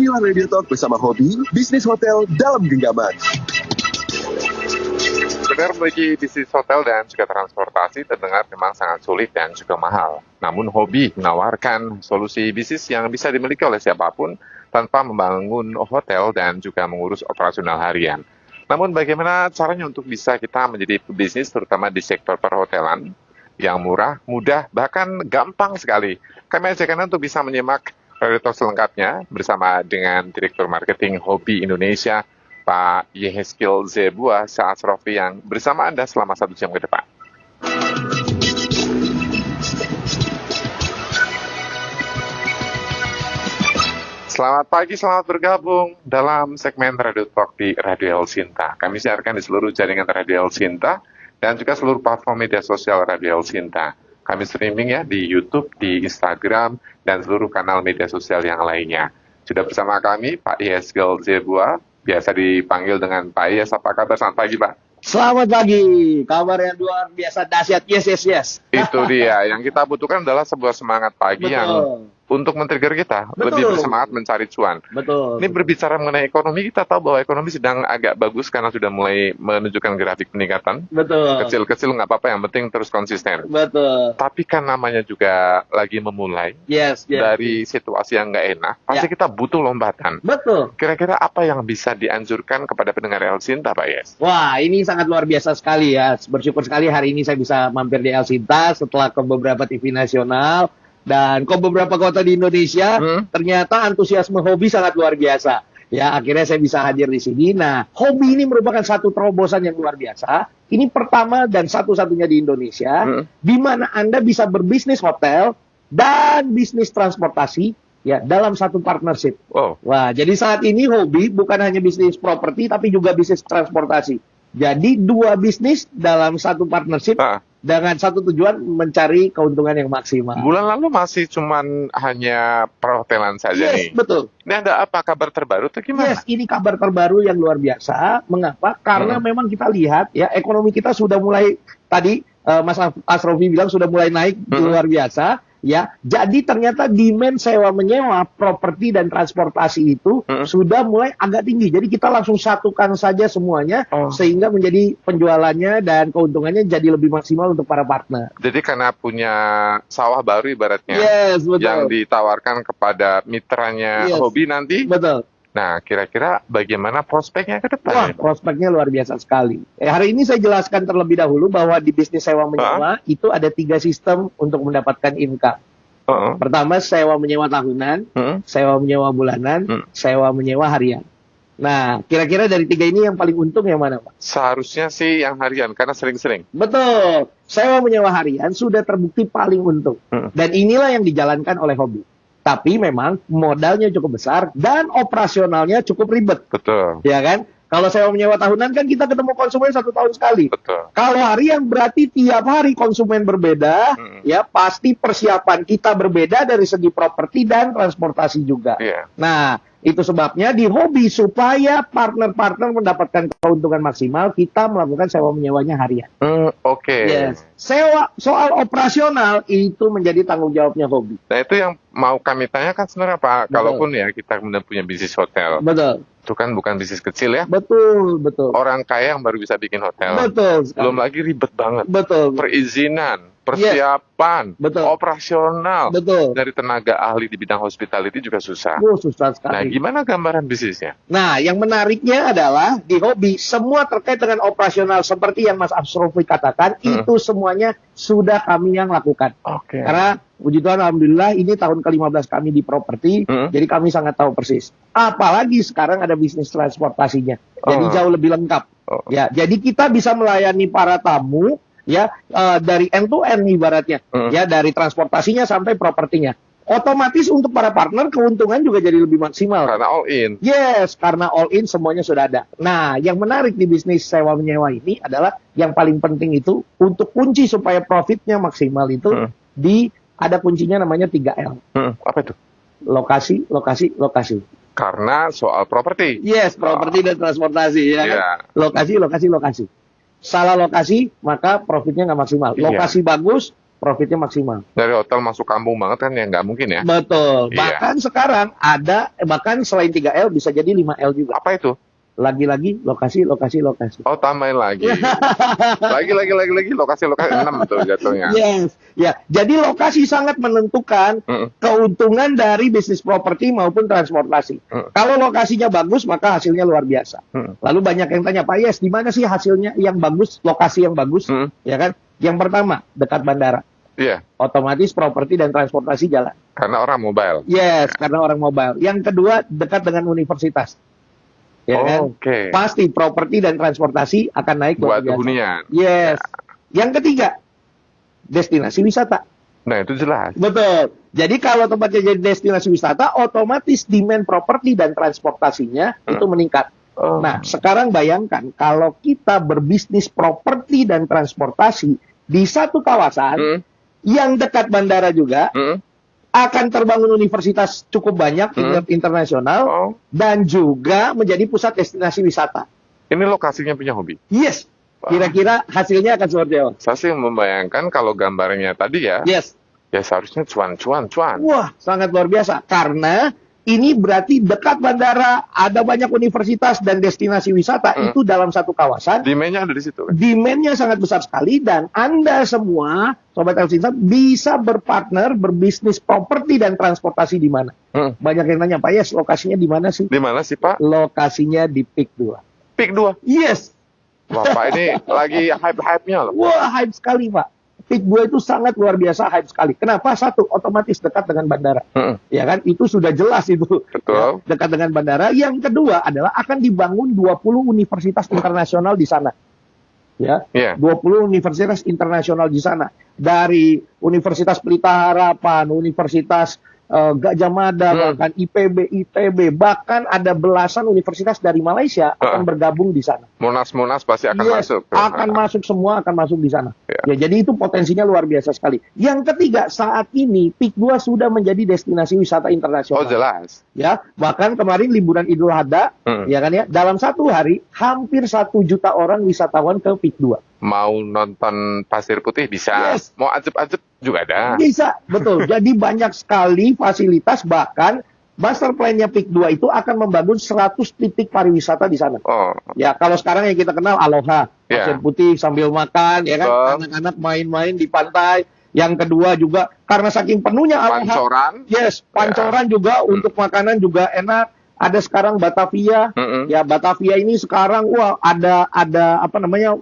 Inilah Radio Talk bersama Hobi, bisnis hotel dalam genggaman. Benar, bagi bisnis hotel dan juga transportasi terdengar memang sangat sulit dan juga mahal. Namun Hobi menawarkan solusi bisnis yang bisa dimiliki oleh siapapun tanpa membangun hotel dan juga mengurus operasional harian. Namun bagaimana caranya untuk bisa kita menjadi pebisnis terutama di sektor perhotelan yang murah, mudah, bahkan gampang sekali. Kami ajak Anda untuk bisa menyimak Radio Talk selengkapnya bersama dengan Direktur Marketing Hobi Indonesia, Pak Yehezkiel Zebua Saasrofi yang bersama Anda selama 1 jam ke depan. Selamat pagi, selamat bergabung dalam segmen Radio Talk di Radio El Sinta. Kami siarkan di seluruh jaringan Radio El Sinta dan juga seluruh platform media sosial Radio El Sinta. Kami streaming ya di YouTube, di Instagram, dan seluruh kanal media sosial yang lainnya. Sudah bersama kami Pak Yehezkiel Zebua, biasa dipanggil dengan Pak Yes. Apa kabar? Selamat pagi, Pak. Selamat pagi, kabar yang luar biasa dahsyat. Yes. Itu dia, yang kita butuhkan adalah sebuah semangat pagi. Betul. Yang untuk men-trigger kita lebih bersemangat mencari cuan. Betul. Ini berbicara mengenai ekonomi, kita tahu bahwa ekonomi sedang agak bagus karena sudah mulai menunjukkan grafik peningkatan. Betul. Kecil-kecil nggak apa-apa, yang penting terus konsisten. Betul. Tapi kan namanya juga lagi memulai. Yes. Dari situasi yang nggak enak, pasti kita butuh lompatan. Betul. Kira-kira apa yang bisa dianjurkan kepada pendengar El Sinta, Pak Yes? Wah, ini sangat luar biasa sekali ya. Bersyukur sekali hari ini saya bisa mampir di El Sinta setelah ke beberapa TV nasional dan ke beberapa kota di Indonesia. Ternyata antusiasme Hobi sangat luar biasa. Ya, akhirnya saya bisa hadir di sini. Nah, Hobi ini merupakan satu terobosan yang luar biasa. Ini pertama dan satu-satunya di Indonesia, di mana Anda bisa berbisnis hotel dan bisnis transportasi ya dalam satu partnership. Wow. Wah, jadi saat ini Hobi bukan hanya bisnis properti tapi juga bisnis transportasi. Jadi 2 bisnis dalam satu partnership dengan satu tujuan mencari keuntungan yang maksimal. Bulan lalu masih cuman hanya perhotelan saja nih. Betul. Ini ada apa kabar terbaru atau gimana? Yes, ini kabar terbaru yang luar biasa. Mengapa? Karena memang kita lihat ya ekonomi kita sudah mulai tadi Mas Asrofi bilang sudah mulai naik luar biasa. Ya, jadi ternyata demand sewa menyewa properti dan transportasi itu sudah mulai agak tinggi. Jadi kita langsung satukan saja semuanya sehingga menjadi penjualannya dan keuntungannya jadi lebih maksimal untuk para partner. Jadi karena punya sawah baru ibaratnya, betul, yang ditawarkan kepada mitranya Hobi nanti. Betul. Nah, kira-kira bagaimana prospeknya ke depan? Wah, prospeknya luar biasa sekali. Hari ini saya jelaskan terlebih dahulu bahwa di bisnis sewa menyewa itu ada 3 sistem untuk mendapatkan income. Pertama, sewa menyewa tahunan, sewa menyewa bulanan, sewa menyewa harian. Nah, kira-kira dari 3 ini yang paling untung yang mana, Pak? Seharusnya sih yang harian, karena sering-sering. Betul. Sewa menyewa harian sudah terbukti paling untung. Dan inilah yang dijalankan oleh Hobi. Tapi memang modalnya cukup besar dan operasionalnya cukup ribet. Betul. Ya kan? Kalau sewa menyewa tahunan kan kita ketemu konsumen 1 tahun sekali. Betul. Kalau harian berarti tiap hari konsumen berbeda, ya pasti persiapan kita berbeda dari segi properti dan transportasi juga. Nah, itu sebabnya di Hobi supaya partner-partner mendapatkan keuntungan maksimal, kita melakukan sewa menyewanya harian. Yes. Sewa soal operasional itu menjadi tanggung jawabnya Hobi. Nah, itu yang mau kami tanyakan sebenarnya Pak. Kalaupun ya kita kemudian punya bisnis hotel. Betul. Itu kan bukan bisnis kecil ya. Betul. Orang kaya yang baru bisa bikin hotel. Betul. Belum lagi ribet banget. Betul. Perizinan, persiapan, operasional. Betul. Dari tenaga ahli di bidang hospitality juga susah. Susah sekali. Nah, gimana gambaran bisnisnya? Nah, yang menariknya adalah di Hobi semua terkait dengan operasional seperti yang Mas Asrofi katakan, itu semuanya sudah kami yang lakukan. Karena puji Tuhan, alhamdulillah ini tahun ke-15 kami di properti, jadi kami sangat tahu persis. Apalagi sekarang ada bisnis transportasinya, jadi jauh lebih lengkap. Ya, jadi kita bisa melayani para tamu ya dari end to end ibaratnya, ya dari transportasinya sampai propertinya. Otomatis untuk para partner keuntungan juga jadi lebih maksimal. Karena all in. Yes, karena all in semuanya sudah ada. Nah, yang menarik di bisnis sewa menyewa ini adalah yang paling penting itu untuk kunci supaya profitnya maksimal itu ada kuncinya namanya 3L. Apa itu? Lokasi, lokasi, lokasi. Karena soal properti. Yes, properti dan transportasi ya kan? Lokasi, lokasi, lokasi. Salah lokasi maka profitnya nggak maksimal. Lokasi bagus, profitnya maksimal. Dari hotel masuk kampung banget kan ya nggak mungkin ya. Betul. Iya. Bahkan sekarang bahkan selain 3L bisa jadi 5L juga. Apa itu? Lagi-lagi lokasi. Oh, tambahin lagi. lagi lokasi 6 tuh jatuhnya. Yes. Ya, jadi lokasi sangat menentukan keuntungan dari bisnis properti maupun transportasi. Kalau lokasinya bagus, maka hasilnya luar biasa. Lalu banyak yang tanya, Pak Yes, di mana sih hasilnya yang bagus, lokasi yang bagus? Ya kan? Yang pertama, dekat bandara. Iya. Otomatis properti dan transportasi jalan. Karena orang mobile. Yes, karena orang mobile. Yang kedua, dekat dengan universitas. Ya kan? Oke. Pasti properti dan transportasi akan naik luar Buat biasa. hunian. Yes. Yang ketiga, destinasi wisata. Nah, itu jelas. Betul. Jadi kalau tempatnya jadi destinasi wisata, otomatis demand properti dan transportasinya itu meningkat. Nah, sekarang bayangkan kalau kita berbisnis properti dan transportasi di satu kawasan yang dekat bandara juga, akan terbangun universitas cukup banyak internasional dan juga menjadi pusat destinasi wisata. Ini lokasinya punya hobi. Yes. Kira-kira hasilnya akan seperti apa? Saya sih membayangkan kalau gambarnya tadi ya. Yes. Ya seharusnya cuan. Wah, sangat luar biasa. Karena ini berarti dekat bandara, ada banyak universitas dan destinasi wisata itu dalam satu kawasan. Demand-nya ada di situ. Kan? Demand-nya sangat besar sekali dan Anda semua, Sobat Elsinsa, bisa berpartner, berbisnis properti dan transportasi di mana. Banyak yang nanya, Pak Yes, lokasinya di mana sih? Di mana sih, Pak? Lokasinya di PIK 2. PIK 2? Yes. Wah, Pak, ini lagi hype-nya loh. Wah, hype sekali, Pak. PIK 2 itu sangat luar biasa hype sekali. Kenapa? Satu, otomatis dekat dengan bandara. Ya kan? Itu sudah jelas itu. Betul. Ya, dekat dengan bandara. Yang kedua adalah akan dibangun 20 universitas internasional di sana. Ya, 20 universitas internasional di sana. Dari Universitas Pelita Harapan, Universitas Gajah Mada, bahkan IPB, ITB, bahkan ada belasan universitas dari Malaysia akan bergabung di sana. Monas pasti akan masuk. Akan masuk, semua akan masuk di sana. Ya, jadi itu potensinya luar biasa sekali. Yang ketiga, saat ini PIK 2 sudah menjadi destinasi wisata internasional. Oh, jelas. Ya, bahkan kemarin liburan Idul Adha, ya kan ya, dalam satu hari hampir 1 juta orang wisatawan ke PIK 2. Mau nonton pasir putih bisa, mau ajeb-ajeb juga ada. Bisa, betul. Jadi banyak sekali fasilitas, bahkan master plan-nya PIK 2 itu akan membangun 100 titik pariwisata di sana. Ya, kalau sekarang yang kita kenal Aloha, pasir putih sambil makan, ya kan, anak-anak main-main di pantai. Yang kedua juga karena saking penuhnya Aloha. Pancoran. Yes, pancoran juga untuk makanan juga enak. Ada sekarang Batavia. Ya, Batavia ini sekarang ada apa namanya?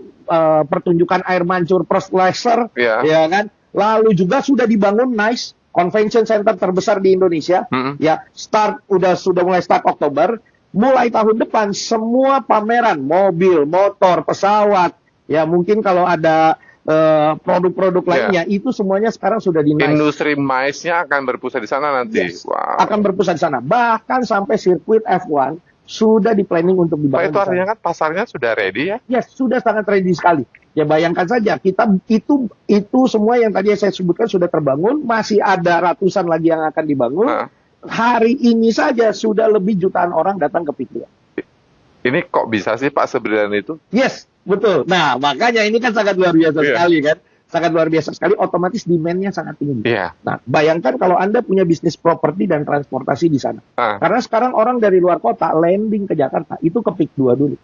Pertunjukan air mancur First Laser, ya kan. Lalu juga sudah dibangun NICE Convention Center terbesar di Indonesia. Ya, sudah mulai start Oktober. Mulai tahun depan semua pameran mobil, motor, pesawat, ya mungkin kalau ada produk-produk lainnya itu semuanya sekarang sudah di NICE. Industri MICE-nya akan berpusat di sana nanti. Wow. Akan berpusat di sana. Bahkan sampai sirkuit F1 sudah di planning untuk dibangun. Itu artinya kan pasarnya sudah ready ya? Yes, sudah sangat ready sekali. Ya bayangkan saja, kita itu semua yang tadi saya sebutkan sudah terbangun, masih ada ratusan lagi yang akan dibangun. Hari ini saja sudah lebih jutaan orang datang ke PIK 2. Ini kok bisa sih Pak sebenarnya itu? Yes, betul. Nah, makanya ini kan sangat luar biasa sekali kan. Sangat luar biasa sekali, otomatis demand-nya sangat tinggi. Nah, bayangkan kalau Anda punya bisnis properti dan transportasi di sana. Karena sekarang orang dari luar kota landing ke Jakarta, itu ke PIK 2 dulu.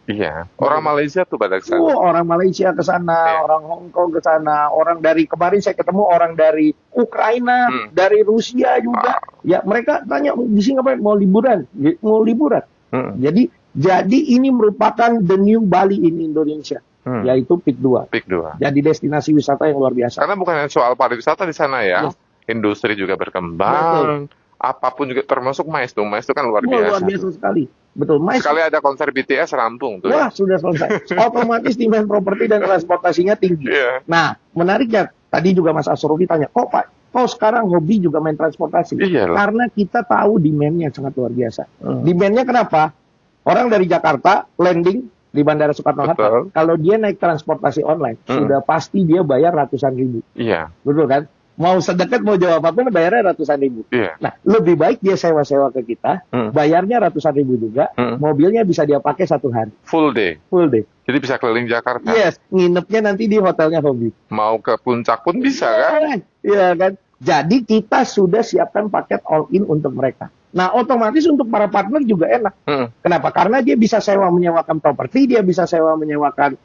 Orang Malaysia tuh pada sana. Orang Malaysia ke sana, orang Hong Kong ke sana, orang dari kemarin saya ketemu orang dari Ukraina, dari Rusia juga. Ya, mereka tanya di sini ngapain? Mau liburan. Jadi ini merupakan the new Bali in Indonesia. Yaitu PIK 2. Jadi destinasi wisata yang luar biasa. Karena bukan hanya soal pariwisata di sana ya. Industri juga berkembang. Apapun juga termasuk MICE tuh. MICE itu kan luar biasa. Luar biasa sekali. Betul. MICE. Sekali ada konser BTS rampung tuh. Wah, sudah selesai. Otomatis demand properti dan transportasinya tinggi. Nah, menariknya tadi juga Mas Asrofi tanya, kok sekarang hobi juga main transportasi? Karena kita tahu demand-nya sangat luar biasa. Demand-nya kenapa? Orang dari Jakarta landing di Bandara Soekarno-Hatta, kalau dia naik transportasi online, sudah pasti dia bayar ratusan ribu. Betul kan? Mau sedekat, mau jauh apapun, bayarnya ratusan ribu. Iya. Nah, lebih baik dia sewa-sewa ke kita, bayarnya ratusan ribu juga, mobilnya bisa dia pakai 1 hari. Full day. Full day. Jadi bisa keliling Jakarta. Yes, nginepnya nanti di hotelnya Hobi. Mau ke puncak pun bisa kan? Iya kan? Jadi kita sudah siapkan paket all in untuk mereka. Nah, otomatis untuk para partner juga enak. Kenapa? Karena dia bisa sewa menyewakan properti, dia bisa sewa menyewakan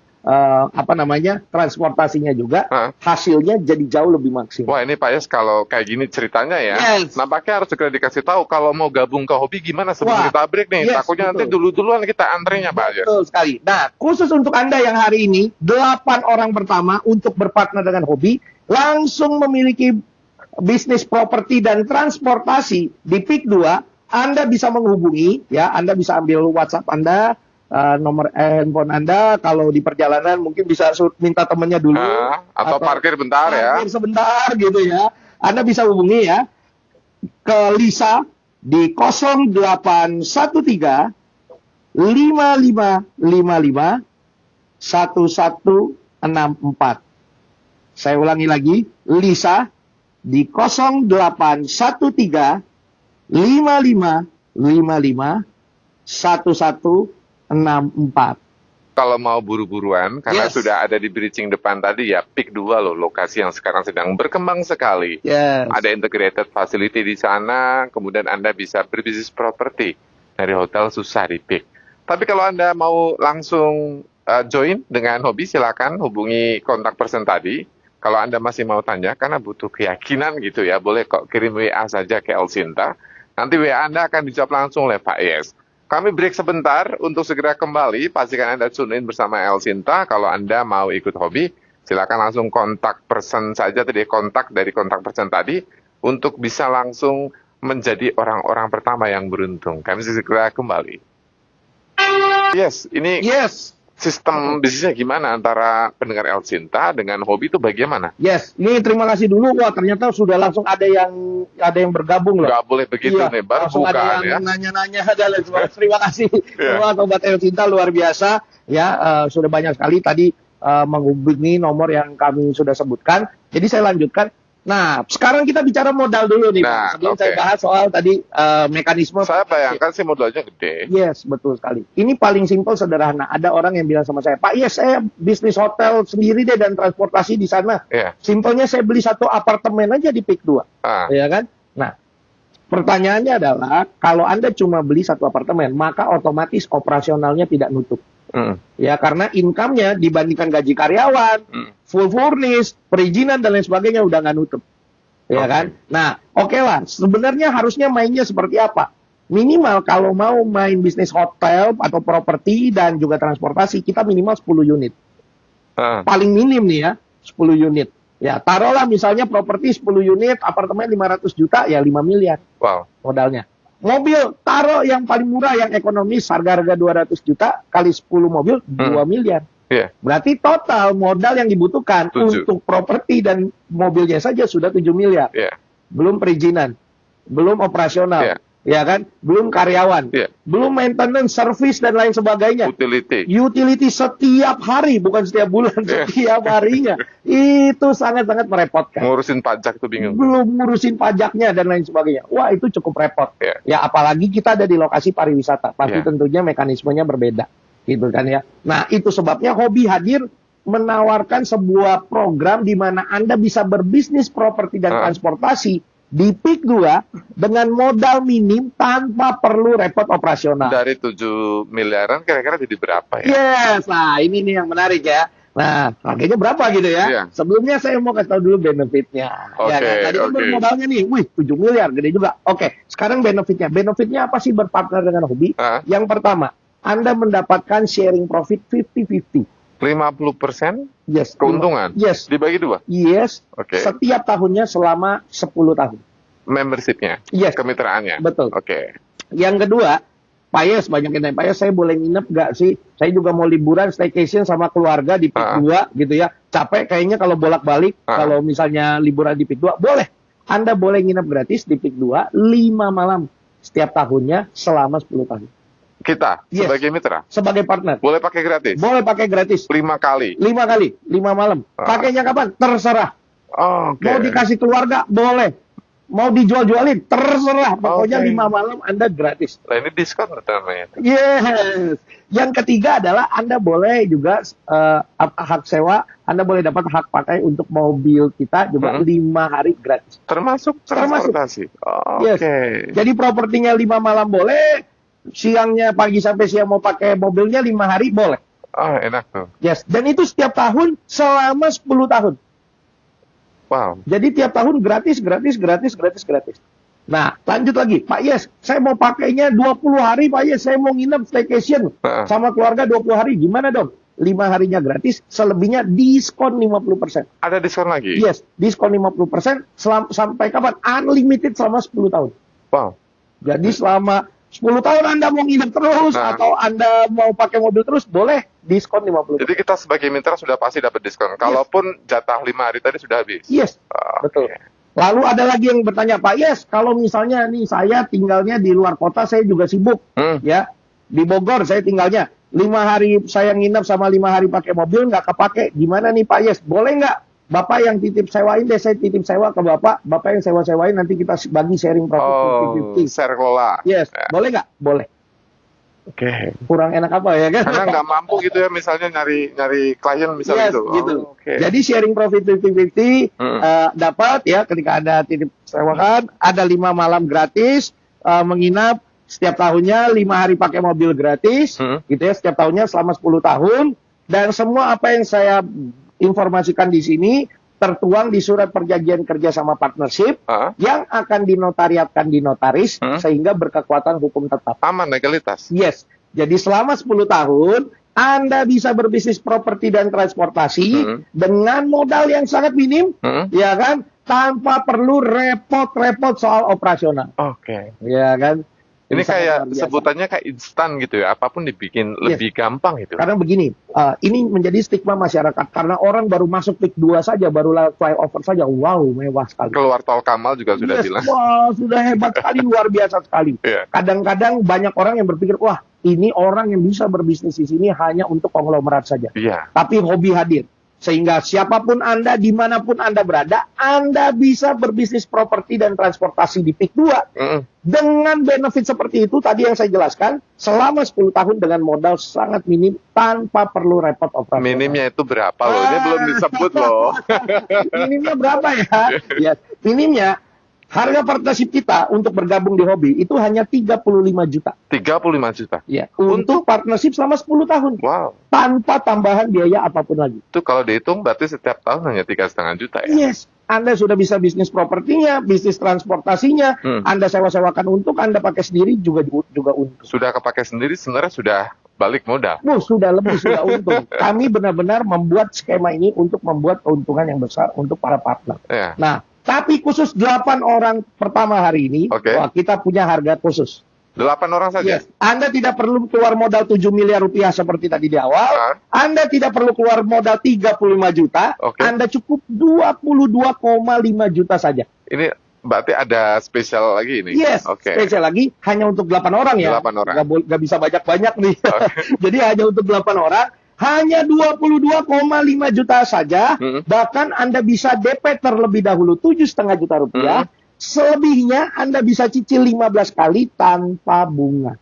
transportasinya juga, hasilnya jadi jauh lebih maksimal. Wah, ini Pak Yes, kalau kayak gini ceritanya ya, nampaknya harus segera dikasih tahu kalau mau gabung ke Hobi gimana sebelum kita break nih. Takutnya nanti duluan kita antrenya Pak Yes. Betul sekali. Nah, khusus untuk Anda yang hari ini, 8 orang pertama untuk berpartner dengan Hobi, langsung memiliki bisnis properti dan transportasi di PIK 2, Anda bisa menghubungi, ya, Anda bisa ambil WhatsApp Anda, nomor handphone Anda, kalau di perjalanan mungkin bisa minta temannya dulu. Atau parkir bentar ya. Parkir sebentar gitu ya. Anda bisa hubungi ya ke Lisa di 0813 5555 1164. Saya ulangi lagi, Lisa di 0813 5555 1164. Kalau mau buru-buruan, karena sudah ada di bridging depan tadi ya, PIK 2 loh, lokasi yang sekarang sedang berkembang sekali. Ada integrated facility di sana, kemudian Anda bisa berbisnis properti. Dari hotel susah di PIK. Tapi kalau Anda mau langsung join dengan Hobi, silakan hubungi kontak person tadi. Kalau Anda masih mau tanya, karena butuh keyakinan gitu ya, boleh kok kirim WA saja ke El Sinta. Nanti WA Anda akan dijawab langsung oleh Pak Yes. Kami break sebentar untuk segera kembali. Pastikan Anda tune in bersama El Sinta. Kalau Anda mau ikut Hobi, silakan langsung kontak person saja tadi, kontak dari kontak person tadi untuk bisa langsung menjadi orang-orang pertama yang beruntung. Kami segera kembali. Yes, ini sistem bisnisnya gimana antara pendengar El Sinta dengan Hobi itu bagaimana? Yes, ini terima kasih dulu. Wah, ternyata sudah langsung ada yang bergabung loh. Nggak boleh begitu nih, baru bukaan ada yang nanya-nanya ada terima kasih. Semua Sobat El Sinta luar biasa ya, sudah banyak sekali tadi menghubungi nomor yang kami sudah sebutkan. Jadi saya lanjutkan. Nah, sekarang kita bicara modal dulu nih, Pak. Sebelum saya bahas soal tadi mekanisme. Saya bayangkan sih modalnya gede. Yes, betul sekali. Ini paling simpel, sederhana. Ada orang yang bilang sama saya, Pak, yes, saya bisnis hotel sendiri deh dan transportasi di sana. Simpelnya saya beli 1 apartemen aja di PIK 2. Ya kan? Nah, pertanyaannya adalah, kalau Anda cuma beli 1 apartemen, maka otomatis operasionalnya tidak nutup. Ya, karena income-nya dibandingkan gaji karyawan, full furnish, perizinan dan lain sebagainya udah nggak nutup. Ya kan? Nah, oke lah. Sebenarnya harusnya mainnya seperti apa? Minimal kalau mau main bisnis hotel atau properti dan juga transportasi, kita minimal 10 unit. Paling minim nih ya, 10 unit. Ya, taruhlah misalnya properti 10 unit, apartemen 500 juta, ya 5 miliar. Wow. Modalnya. Mobil, taruh yang paling murah, yang ekonomis, harga-harga 200 juta, kali 10 mobil, 2 miliar. Berarti total modal yang dibutuhkan untuk properti dan mobilnya saja sudah 7 miliar. Belum perizinan, belum operasional, ya kan? Belum karyawan, belum maintenance, service, dan lain sebagainya. Utility setiap hari, bukan setiap bulan, setiap harinya. Itu sangat-sangat merepotkan. Ngurusin pajak tuh bingung. Belum ngurusin pajaknya dan lain sebagainya. Wah, itu cukup repot. Ya, apalagi kita ada di lokasi pariwisata. Pasti tentunya mekanismenya berbeda. Gitu kan ya. Nah, itu sebabnya Hobi hadir menawarkan sebuah program di mana Anda bisa berbisnis properti dan transportasi di PIK 2 dengan modal minim tanpa perlu repot operasional. Dari 7 miliaran kira-kira jadi berapa ya? Yes, nah ini nih yang menarik ya. Nah, harganya berapa gitu ya? Sebelumnya saya mau kasih tahu dulu benefitnya. Ya kan? Tadi kan modalnya nih, 7 miliar, gede juga. Sekarang benefitnya. Benefitnya apa sih berpartner dengan Hobi? Yang pertama, Anda mendapatkan sharing profit 50-50. 50% yes, keuntungan? Yes. Dibagi 2? Yes. Setiap tahunnya selama 10 tahun. Membership-nya? Yes. Kemitraannya? Betul. Yang kedua, Pak Yes, banyak yang nanya, Pak Yes, saya boleh nginep nggak sih? Saya juga mau liburan, staycation sama keluarga di PIK 2 gitu ya. Capek kayaknya kalau bolak-balik, kalau misalnya liburan di PIK 2, boleh. Anda boleh nginep gratis di PIK 2 5 malam setiap tahunnya selama 10 tahun. Kita sebagai mitra? Sebagai partner. Boleh pakai gratis? Boleh pakai gratis. 5 kali? 5 kali, 5 malam. Pakainya kapan? Terserah. Mau dikasih keluarga, boleh. Mau dijual-jualin, terserah. Pokoknya 5 malam Anda gratis. Nah, ini diskon namanya. Yes. Yang ketiga adalah Anda boleh juga hak sewa, Anda boleh dapat hak pakai untuk mobil kita juga 5 hari gratis. Termasuk transportasi. Yes. Jadi propertinya 5 malam boleh, siangnya pagi sampai siang mau pakai mobilnya 5 hari boleh. Enak tuh. Yes. Dan itu setiap tahun selama 10 tahun. Wow. Jadi tiap tahun gratis. Nah, lanjut lagi. Pak Yes, saya mau pakainya 20 hari, Pak Yes. Saya mau nginep staycation sama keluarga 20 hari. Gimana dong? 5 harinya gratis, selebihnya diskon 50%. Ada diskon lagi? Yes, diskon 50% sampai kapan? Unlimited selama 10 tahun. Wow. Jadi selama 10 tahun Anda mau nginep terus atau Anda mau pakai mobil terus, boleh diskon 50%. Jadi kita sebagai mitra sudah pasti dapat diskon. Kalaupun jatah 5 hari tadi sudah habis. Yes, betul. Lalu ada lagi yang bertanya, Pak Yes, kalau misalnya nih saya tinggalnya di luar kota, saya juga sibuk, ya. Di Bogor saya tinggalnya, 5 hari saya nginep sama 5 hari pakai mobil, nggak kepake. Gimana nih Pak Yes, boleh nggak? Bapak yang titip sewain deh, saya titip sewa ke Bapak yang sewa-sewain, nanti kita bagi sharing profit 50-50. Share kelola. Yes, boleh nggak? Boleh. Kurang enak apa ya kan? Karena nggak mampu gitu ya, misalnya nyari klien misalnya gitu. Jadi sharing profit 50-50 dapat ya ketika Anda titip sewakan, ada 5 malam gratis, menginap setiap tahunnya 5 hari pakai mobil gratis, gitu ya, setiap tahunnya selama 10 tahun, dan semua apa yang saya informasikan di sini tertuang di surat perjanjian kerjasama partnership yang akan dinotariatkan di notaris sehingga berkekuatan hukum tetap. Aman legalitas. Yes. Jadi selama 10 tahun Anda bisa berbisnis properti dan transportasi dengan modal yang sangat minim, ya kan? Tanpa perlu repot-repot soal operasional. Ya kan? Ini kayak sebutannya kayak instan gitu ya, apapun dibikin lebih gampang gitu. Karena begini, ini menjadi stigma masyarakat, karena orang baru masuk PIK 2 saja, baru flyover saja, wow, mewah sekali. Keluar tol Kamal juga sudah bilang. Wah, sudah hebat sekali, luar biasa sekali. Kadang-kadang banyak orang yang berpikir, wah, ini orang yang bisa berbisnis di sini hanya untuk konglomerat saja. Tapi hobi hadir. Sehingga siapapun Anda, dimanapun Anda berada, Anda bisa berbisnis properti dan transportasi di PIK 2. Dengan benefit seperti itu, tadi yang saya jelaskan, selama 10 tahun dengan modal sangat minim, tanpa perlu repot operasi. Minimnya itu berapa loh? Ini belum disebut loh. Minimnya berapa ya? Minimnya, harga partnership kita untuk bergabung di hobi itu hanya 35 juta. 35 juta? Ya, untuk partnership selama 10 tahun. Wow. Tanpa tambahan biaya apapun lagi. Itu kalau dihitung berarti setiap tahun hanya 3,5 juta ya? Yes. Anda sudah bisa bisnis propertinya, bisnis transportasinya, Anda sewa-sewakan untuk, Anda pakai sendiri juga untung. Sudah kepakai sendiri sebenarnya sudah balik modal? Sudah untung. Kami benar-benar membuat skema ini untuk membuat keuntungan yang besar untuk para partner. Nah, tapi khusus 8 orang pertama hari ini, wah, kita punya harga khusus. 8 orang saja? Yes. Anda tidak perlu keluar modal 7 miliar rupiah seperti tadi di awal. Anda tidak perlu keluar modal 35 juta. Anda cukup 22,5 juta saja. Ini berarti ada spesial lagi ini? Yes, spesial lagi. Hanya untuk 8 orang ya. 8 orang. Nggak bisa banyak-banyak nih. Jadi hanya untuk 8 orang. Hanya 22,5 juta saja. Bahkan Anda bisa DP terlebih dahulu 7,5 juta rupiah. Selebihnya Anda bisa cicil 15 kali tanpa bunga.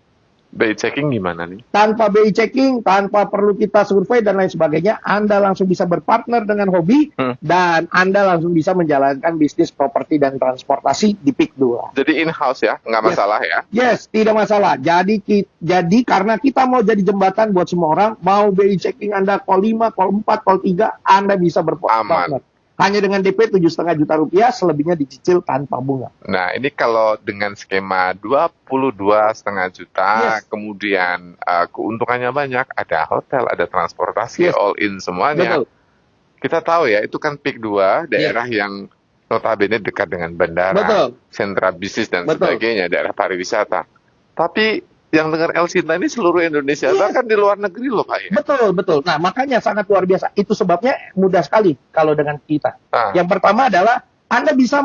BI checking gimana nih? Tanpa BI checking, tanpa perlu kita survei dan lain sebagainya, Anda langsung bisa berpartner dengan hobi dan Anda langsung bisa menjalankan bisnis properti dan transportasi di PIK 2. Jadi in-house ya, nggak masalah ya? Yes, tidak masalah. Jadi karena kita mau jadi jembatan buat semua orang, mau BI checking Anda call 5, call 4, call 3, Anda bisa berpartner. Hanya dengan DP 7,5 juta rupiah, selebihnya dicicil tanpa bunga. Nah, ini kalau dengan skema 22,5 juta, kemudian keuntungannya banyak, ada hotel, ada transportasi, all in semuanya. Betul. Kita tahu ya, itu kan PIK 2, daerah yang notabene dekat dengan bandara, sentra bisnis dan sebagainya, daerah pariwisata. Tapi yang dengar El Sinta ini seluruh Indonesia, bahkan di luar negeri loh Pak ya? Betul. Nah, makanya sangat luar biasa. Itu sebabnya mudah sekali kalau dengan kita. Yang pertama adalah Anda bisa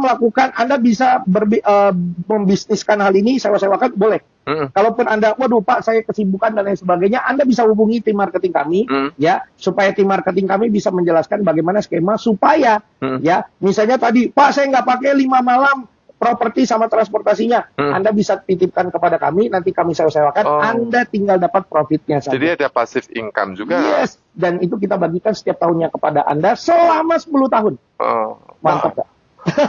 membisniskan hal ini, sewa-sewakan, boleh. Kalaupun Anda, waduh Pak, saya kesibukan dan lain sebagainya, Anda bisa hubungi tim marketing kami, ya, supaya tim marketing kami bisa menjelaskan bagaimana skema supaya, ya, misalnya tadi, Pak, saya nggak pakai 5 malam properti sama transportasinya, Anda bisa titipkan kepada kami, nanti kami sewa-sewakan, Anda tinggal dapat profitnya saja. Jadi ada passive income juga. Yes, dan itu kita bagikan setiap tahunnya kepada Anda selama 10 tahun. Mantap, Pak.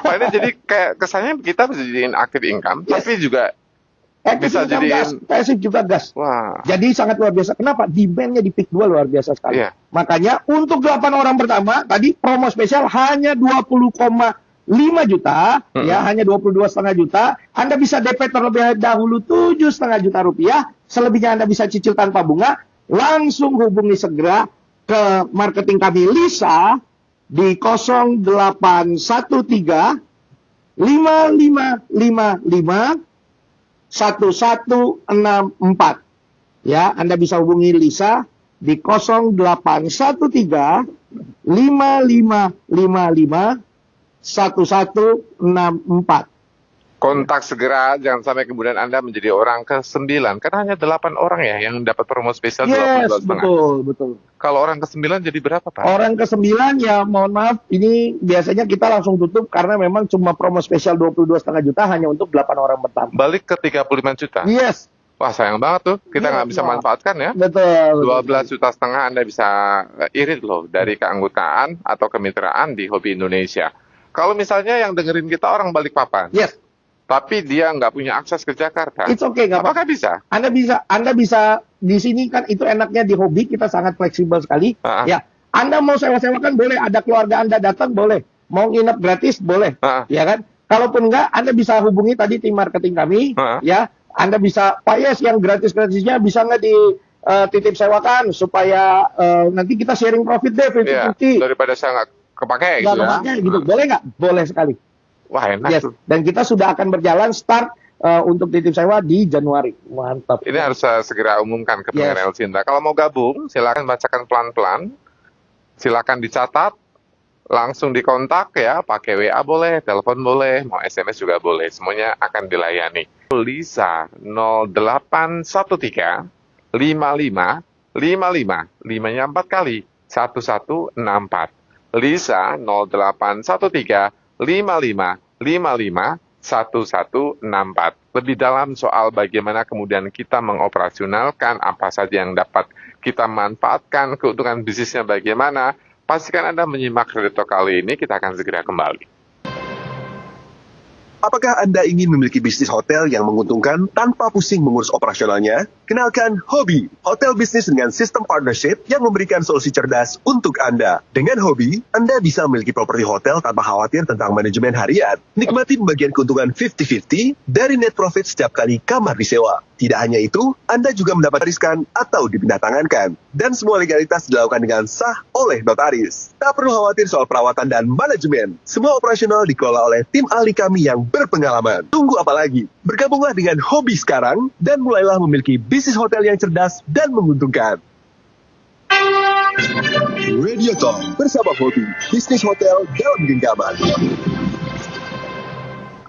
Pak, ini jadi kayak kesannya kita bisa jadiin active income, tapi juga bisa jadiin pasif juga gas. Wah. Jadi sangat luar biasa. Kenapa? Demand-nya di peak 2 luar biasa sekali. Makanya untuk 8 orang pertama, tadi promo spesial hanya 20,5 juta, ya, hanya 22,5 juta. Anda bisa DP terlebih dahulu 7,5 juta rupiah. Selebihnya Anda bisa cicil tanpa bunga. Langsung hubungi segera ke marketing kami Lisa di 0813 5555 1164. Ya, Anda bisa hubungi Lisa di 0813 5555 1164. Kontak segera, jangan sampai kemudian Anda menjadi orang ke-9. Karena hanya 8 orang ya yang dapat promo spesial 22,5. Betul. Kalau orang ke-9 jadi berapa, Pak? Orang ke-9 ya mohon maaf, ini biasanya kita langsung tutup karena memang cuma promo spesial 22,5 juta hanya untuk 8 orang pertama. Balik ke 35 juta? Yes. Wah, sayang banget tuh. Kita nggak bisa manfaatkan ya. Betul. 12,5 juta Anda bisa irit loh dari keanggotaan atau kemitraan di Hobi Indonesia. Kalau misalnya yang dengerin kita orang Balikpapan. Yes. Tapi dia nggak punya akses ke Jakarta. It's okay, nggak apa-apa. Apakah bisa? Anda bisa di sini kan itu enaknya di Hobi kita sangat fleksibel sekali. Ya, Anda mau sewa-sewakan boleh, ada keluarga Anda datang boleh, mau nginep gratis boleh, ya kan? Kalaupun enggak, Anda bisa hubungi tadi tim marketing kami, ya. Anda bisa, Pak Yes yang gratis-gratisnya bisa nggak di titip sewakan supaya nanti kita sharing profit deh 50-50. Daripada saya nggak kepake gitu ya. Gitu. Boleh nggak? Boleh sekali. Wah, enak tuh. Dan kita sudah akan berjalan start untuk titip sewa di Januari. Mantap. Ini harus segera umumkan ke pendengar Cinta. Kalau mau gabung, silakan bacakan pelan-pelan. Silakan dicatat. Langsung dikontak ya. Pakai WA boleh, telepon boleh, mau SMS juga boleh. Semuanya akan dilayani. Lisa 0813 55 55 5-nya 4 kali 1164. Lisa 0813 55 55 1164. Lebih dalam soal bagaimana kemudian kita mengoperasionalkan apa saja yang dapat kita manfaatkan, keuntungan bisnisnya bagaimana, pastikan Anda menyimak Kredito kali ini. Kita akan segera kembali. Apakah Anda ingin memiliki bisnis hotel yang menguntungkan tanpa pusing mengurus operasionalnya? Kenalkan Hobi, hotel bisnis dengan sistem partnership yang memberikan solusi cerdas untuk Anda. Dengan Hobi, Anda bisa memiliki properti hotel tanpa khawatir tentang manajemen harian. Nikmati pembagian keuntungan 50-50 dari net profit setiap kali kamar disewa. Tidak hanya itu, Anda juga mendapat riskan atau dipindah tangankan. Dan semua legalitas dilakukan dengan sah oleh notaris. Tak perlu khawatir soal perawatan dan manajemen. Semua operasional dikelola oleh tim ahli kami yang berpengalaman. Tunggu apa lagi? Bergabunglah dengan Hobi sekarang dan mulailah memiliki bisnis hotel yang cerdas dan menguntungkan. Radio Talk bersama Hobi, bisnis hotel dalam genggaman.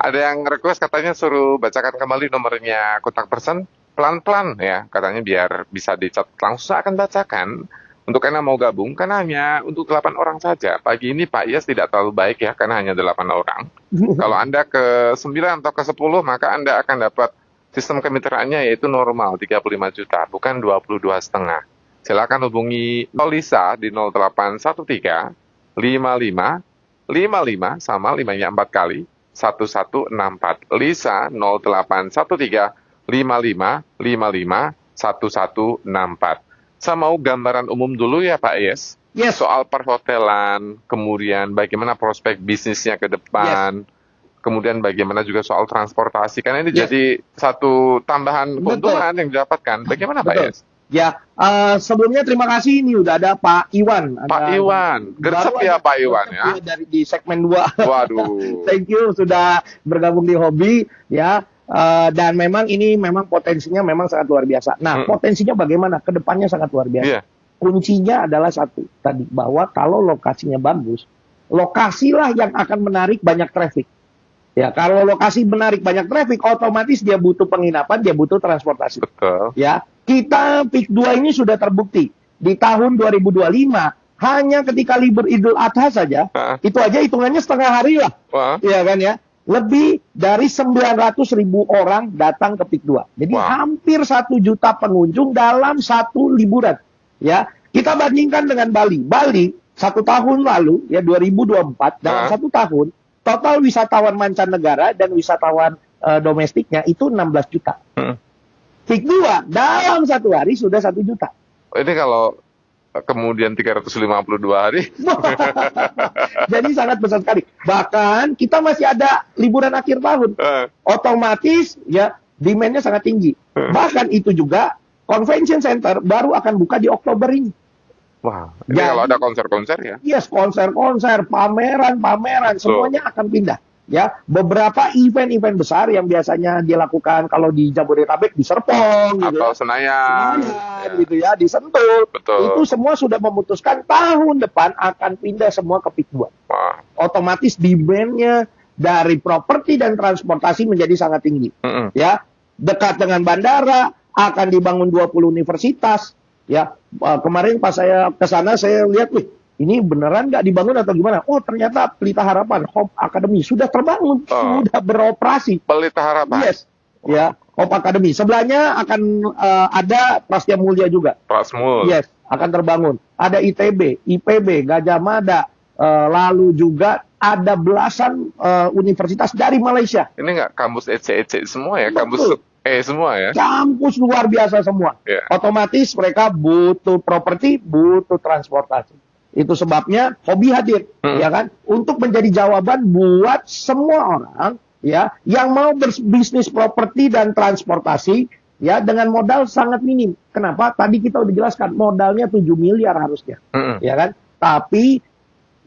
Ada yang request katanya suruh bacakan kembali nomornya kontak person pelan-pelan ya, katanya biar bisa dicatat. Langsung akan bacakan. Untuk Anda mau gabung, karena hanya untuk 8 orang saja. Pagi ini Pak Yes tidak terlalu baik ya, karena hanya 8 orang. Kalau Anda ke 9 atau ke 10, maka Anda akan dapat sistem kemitraannya yaitu normal 35 juta, bukan 22,5. Silakan hubungi Lisa di 0813 55 55 sama 5-nya 4 kali 1164. Lisa 0813 55 55 1164. Saya mau gambaran umum dulu ya Pak Yes. Yes. Soal perhotelan, kemudian bagaimana prospek bisnisnya ke depan, kemudian bagaimana juga soal transportasi. Karena ini jadi satu tambahan keuntungan yang didapatkan. Bagaimana Pak Yes? Ya, sebelumnya terima kasih, ini udah ada Pak Iwan. Pak Iwan, gercep ya Pak Iwan ya. Di segmen 2. Waduh. Thank you sudah bergabung di Hobi ya. Dan memang ini memang potensinya memang sangat luar biasa. Nah, potensinya bagaimana? Kedepannya sangat luar biasa. Kuncinya adalah satu tadi, bahwa kalau lokasinya bagus, lokasilah yang akan menarik banyak traffic. Ya, kalau lokasi menarik banyak traffic, otomatis dia butuh penginapan, dia butuh transportasi. Betul. Ya, kita Peak 2 ini sudah terbukti di tahun 2025 hanya ketika libur Idul Adha saja, itu aja hitungannya setengah hari lah. Iya kan ya? Lebih dari 900.000 orang datang ke Peak 2. Jadi hampir 1 juta pengunjung dalam satu liburan. Ya, kita bandingkan dengan Bali. Bali 1 tahun lalu ya 2024 dalam 1 tahun total wisatawan mancanegara dan wisatawan domestiknya itu 16 juta. Peak 2 dalam 1 hari sudah 1 juta. Ini kalau kemudian 352 hari. Jadi sangat besar sekali. Bahkan kita masih ada liburan akhir tahun. Otomatis ya demand-nya sangat tinggi. Bahkan itu juga convention center baru akan buka di Oktober ini. Wah, ini kalau ada konser-konser ya? Yes, konser-konser, pameran, semuanya akan pindah. Ya, beberapa event-event besar yang biasanya dilakukan kalau di Jabodetabek di Serpong, gitu atau Senayan, gitu ya, di Sentul. Betul. Itu semua sudah memutuskan tahun depan akan pindah semua ke Peak 2. Otomatis demand-nya dari properti dan transportasi menjadi sangat tinggi. Ya, dekat dengan bandara, akan dibangun 20 universitas. Ya, kemarin pas saya ke sana saya lihat, ini beneran nggak dibangun atau gimana? Oh, ternyata Pelita Harapan, Hope Academy sudah terbangun, sudah beroperasi. Pelita Harapan. Yes, ya, Hope Academy. Sebelahnya akan ada Prastia Mulia juga. Prasmul. Yes, akan terbangun. Ada ITB, IPB, Gajah Mada, lalu juga ada belasan universitas dari Malaysia. Ini nggak kampus EC semua ya? Betul. Kampus semua ya? Campus luar biasa semua. Otomatis mereka butuh properti, butuh transportasi. Itu sebabnya hobi hadir, ya kan? Untuk menjadi jawaban buat semua orang, ya, yang mau berbisnis properti dan transportasi, ya, dengan modal sangat minim. Kenapa? Tadi kita udah jelaskan, modalnya 7 miliar harusnya, ya kan? Tapi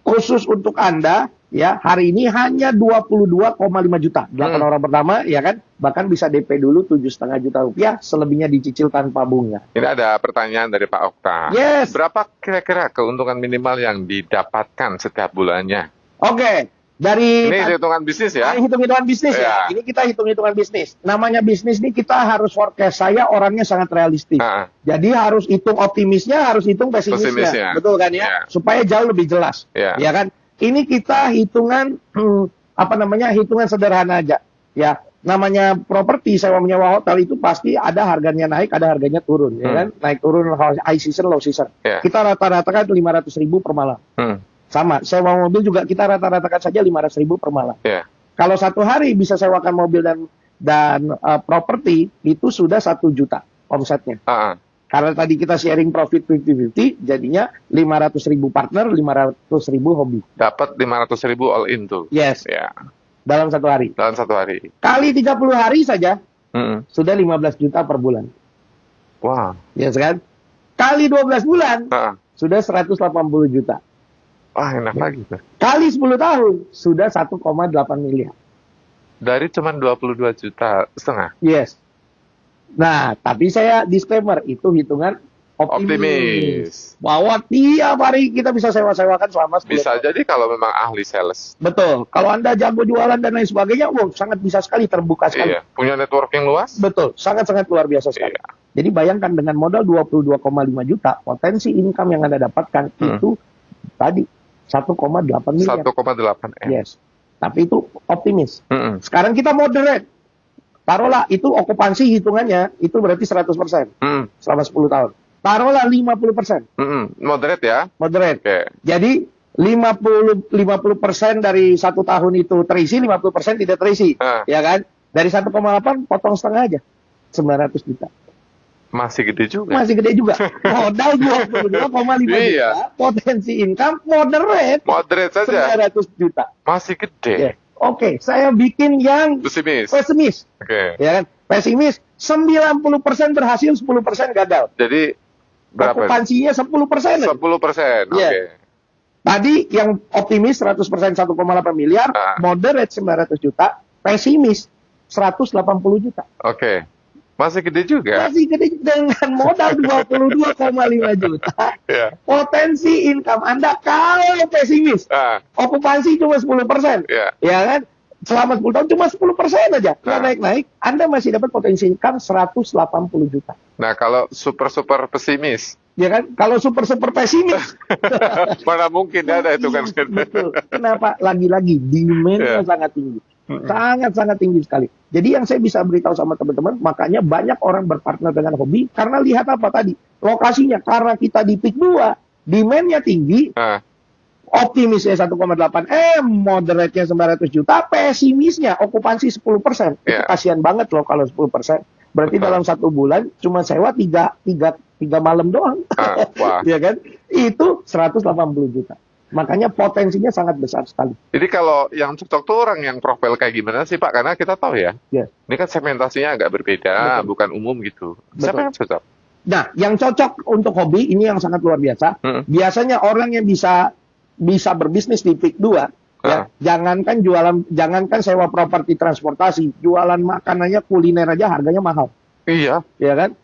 khusus untuk Anda, ya, hari ini hanya 22,5 juta. 8 orang pertama, ya kan? Bahkan bisa DP dulu 7,5 juta rupiah, selebihnya dicicil tanpa bunga. Ini ada pertanyaan dari Pak Okta. Yes. Berapa kira-kira keuntungan minimal yang didapatkan setiap bulannya? Oke. Dari ini hitungan bisnis ya? Hitung-hitungan bisnis ya. Ini kita hitung-hitungan bisnis. Namanya bisnis ini kita harus forecast. Saya orangnya sangat realistis. Jadi harus hitung optimisnya, harus hitung pesimisnya. Betul kan ya? Supaya jauh lebih jelas. Ya kan? Ini kita hitungan hitungan sederhana aja. Ya, namanya properti sewa menyewa hotel itu pasti ada harganya naik, ada harganya turun, ya kan? Naik turun high season, low season. Kita rata-ratakan 500.000 per malam. Sama, sewa mobil juga kita rata-ratakan saja 500.000 per malam. Kalau 1 hari bisa sewakan mobil dan properti itu sudah 1 juta omsetnya. Karena tadi kita sharing profit 50-50, jadinya 500.000 partner, 500.000 hobi. Dapat 500.000 all in tuh. Yes. Ya. Dalam 1 hari. Dalam 1 hari. Kali 30 hari saja, sudah 15 juta per bulan. Wah. Yes kan? Kali 12 bulan, sudah 180 juta. Wah, enak lagi tuh. Kali 10 tahun, sudah 1,8 miliar. Dari cuma 22,5 juta. Yes. Nah, tapi saya disclaimer, itu hitungan optimis. Bahwa tiap hari kita bisa sewa-sewakan selama 10 Bisa tahun. jadi kalau memang ahli sales. Betul. Kalau Anda jago jualan dan lain sebagainya, sangat bisa sekali, terbuka sekali. Iya. Punya network yang luas? Betul. Sangat-sangat luar biasa sekali. Iya. Jadi bayangkan dengan modal 22,5 juta, potensi income yang Anda dapatkan itu tadi 1,8 miliar. 1,8 M. Yes. Tapi itu optimis. Sekarang kita moderate. Taruhlah itu okupansi hitungannya, itu berarti 100% selama 10 tahun. Taruhlah 50%. Moderate ya? Moderate. Okay. Jadi 50% dari 1 tahun itu terisi, 50% tidak terisi. Ya kan? Dari 1,8 potong setengah aja. 900 juta. Masih gede juga. Masih gede juga. Modal 22,5 juta, potensi income moderate. Moderate saja. 900 juta. Masih gede. Yeah. Oke, saya bikin yang pesimis. Oke. Ya kan? Pesimis 90% berhasil, 10% gagal. Jadi berapa? Okupansinya 10%. 10%. Yeah. Oke. Tadi yang optimis 100% 1,8 miliar, moderate 900 juta, pesimis 180 juta. Oke. Masih gede juga. Masih gede dengan modal 22,5 juta. Potensi income Anda kalau pesimis, okupansi cuma 10%. Ya kan? selama 10 tahun cuma 10% aja. Nggak naik-naik, Anda masih dapat potensi income 180 juta. Nah, kalau super pesimis, Ya kan? Kalau super pesimis, mana mungkin ada itu kan? betul. Kenapa? Lagi-lagi demand-nya sangat tinggi. Sangat-sangat tinggi sekali. Jadi yang saya bisa beritahu sama teman-teman, makanya banyak orang berpartner dengan hobi, karena lihat apa tadi? Lokasinya, karena kita di peak 2, demand-nya tinggi, optimisnya 1,8 M, moderate-nya 900 juta, pesimisnya okupansi 10%. Itu kasihan banget loh kalau 10%. Berarti dalam 1 bulan cuma sewa 3 malam doang. Ya kan? Itu 180 juta. Makanya potensinya sangat besar sekali. Jadi kalau yang cocok tuh orang yang profil kayak gimana sih Pak? Karena kita tahu ya, ini kan segmentasinya agak berbeda, bukan umum gitu. Siapa yang cocok? Nah, yang cocok untuk hobi, ini yang sangat luar biasa. Biasanya orang yang bisa berbisnis di peak 2, ya, jangankan sewa properti transportasi, jualan makanannya kuliner aja harganya mahal. Iya. Ya kan?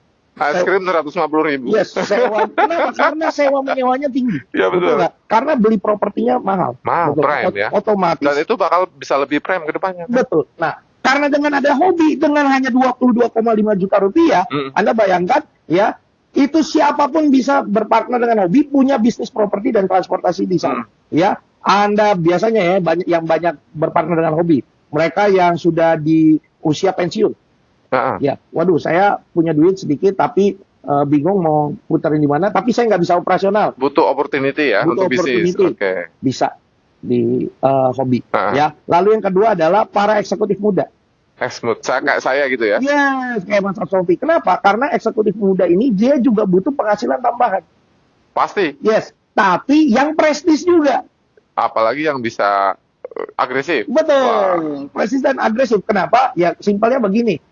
Es krim 150.000. Yes, sewa. Kenapa? Karena sewa menyewanya tinggi. Iya betul. Karena beli propertinya mahal. Betul. Prime ya. Otomatis. Dan itu bakal bisa lebih prime ke depannya. Betul. Nah, karena dengan ada hobi, dengan hanya 22,5 juta rupiah, Anda bayangkan ya, itu siapapun bisa berpartner dengan hobi, punya bisnis properti dan transportasi di sana. Ya, Anda biasanya ya banyak berpartner dengan hobi. Mereka yang sudah di usia pensiun. Ya, waduh, saya punya duit sedikit tapi bingung mau puterin di mana, tapi saya nggak bisa operasional. Butuh opportunity ya untuk bisnis. Bisa di hobi. Ya. Lalu yang kedua adalah para eksekutif muda. Kayak saya gitu ya? Yes, kayak Mas Sofi. Kenapa? Karena eksekutif muda ini dia juga butuh penghasilan tambahan. Pasti. Yes, tapi yang prestis juga. Apalagi yang bisa agresif. Betul, prestis dan agresif. Kenapa? Ya simpelnya begini.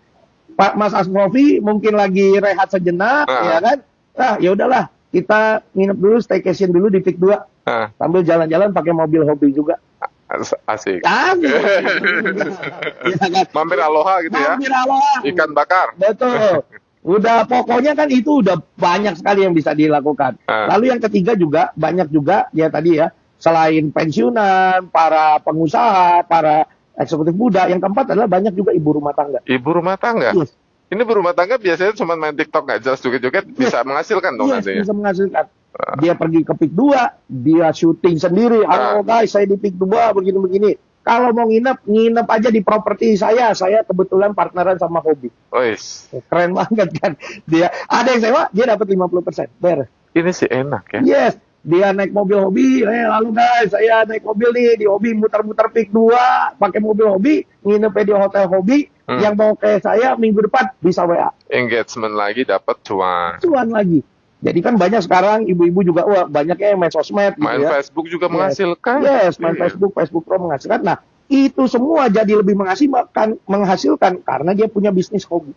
Pak Mas Asrofi mungkin lagi rehat sejenak, ya kan? Nah, ya udahlah, kita nginep dulu, staycation dulu di peak 2. Sambil jalan-jalan pakai mobil hobi juga. Asik. Ya, kan? Mampir Aloha gitu ya. Mampir Aloha. Ikan bakar. Betul. Udah pokoknya kan itu udah banyak sekali yang bisa dilakukan. Lalu yang ketiga juga banyak juga ya tadi ya, selain pensiunan, para pengusaha, para eksekutif muda, yang keempat adalah banyak juga ibu rumah tangga. Ibu rumah tangga? Yes. Ini ibu rumah tangga biasanya cuma main TikTok nggak jelas joget-joget, bisa menghasilkan dong nantinya. Bisa menghasilkan. Dia pergi ke peak 2, dia syuting sendiri. Halo guys, saya di peak 2 begini-begini. Kalau mau nginep aja di properti saya kebetulan partneran sama hobi. Keren banget kan. Dia ada yang sewa, dia dapat 50%. Beres. Ini sih enak ya. Yes. Dia naik mobil hobi, lalu guys, saya naik mobil nih di hobi, muter-muter peak 2, pakai mobil hobi, nginep di hotel hobi, yang mau kayak saya minggu depan bisa WA. Engagement lagi, dapat cuan. Cuan lagi. Jadi kan banyak sekarang ibu-ibu juga, banyaknya yang main sosmed. Main gitu ya. Facebook juga menghasilkan. Yes, main Facebook Pro menghasilkan. Nah, itu semua jadi lebih menghasilkan karena dia punya bisnis hobi.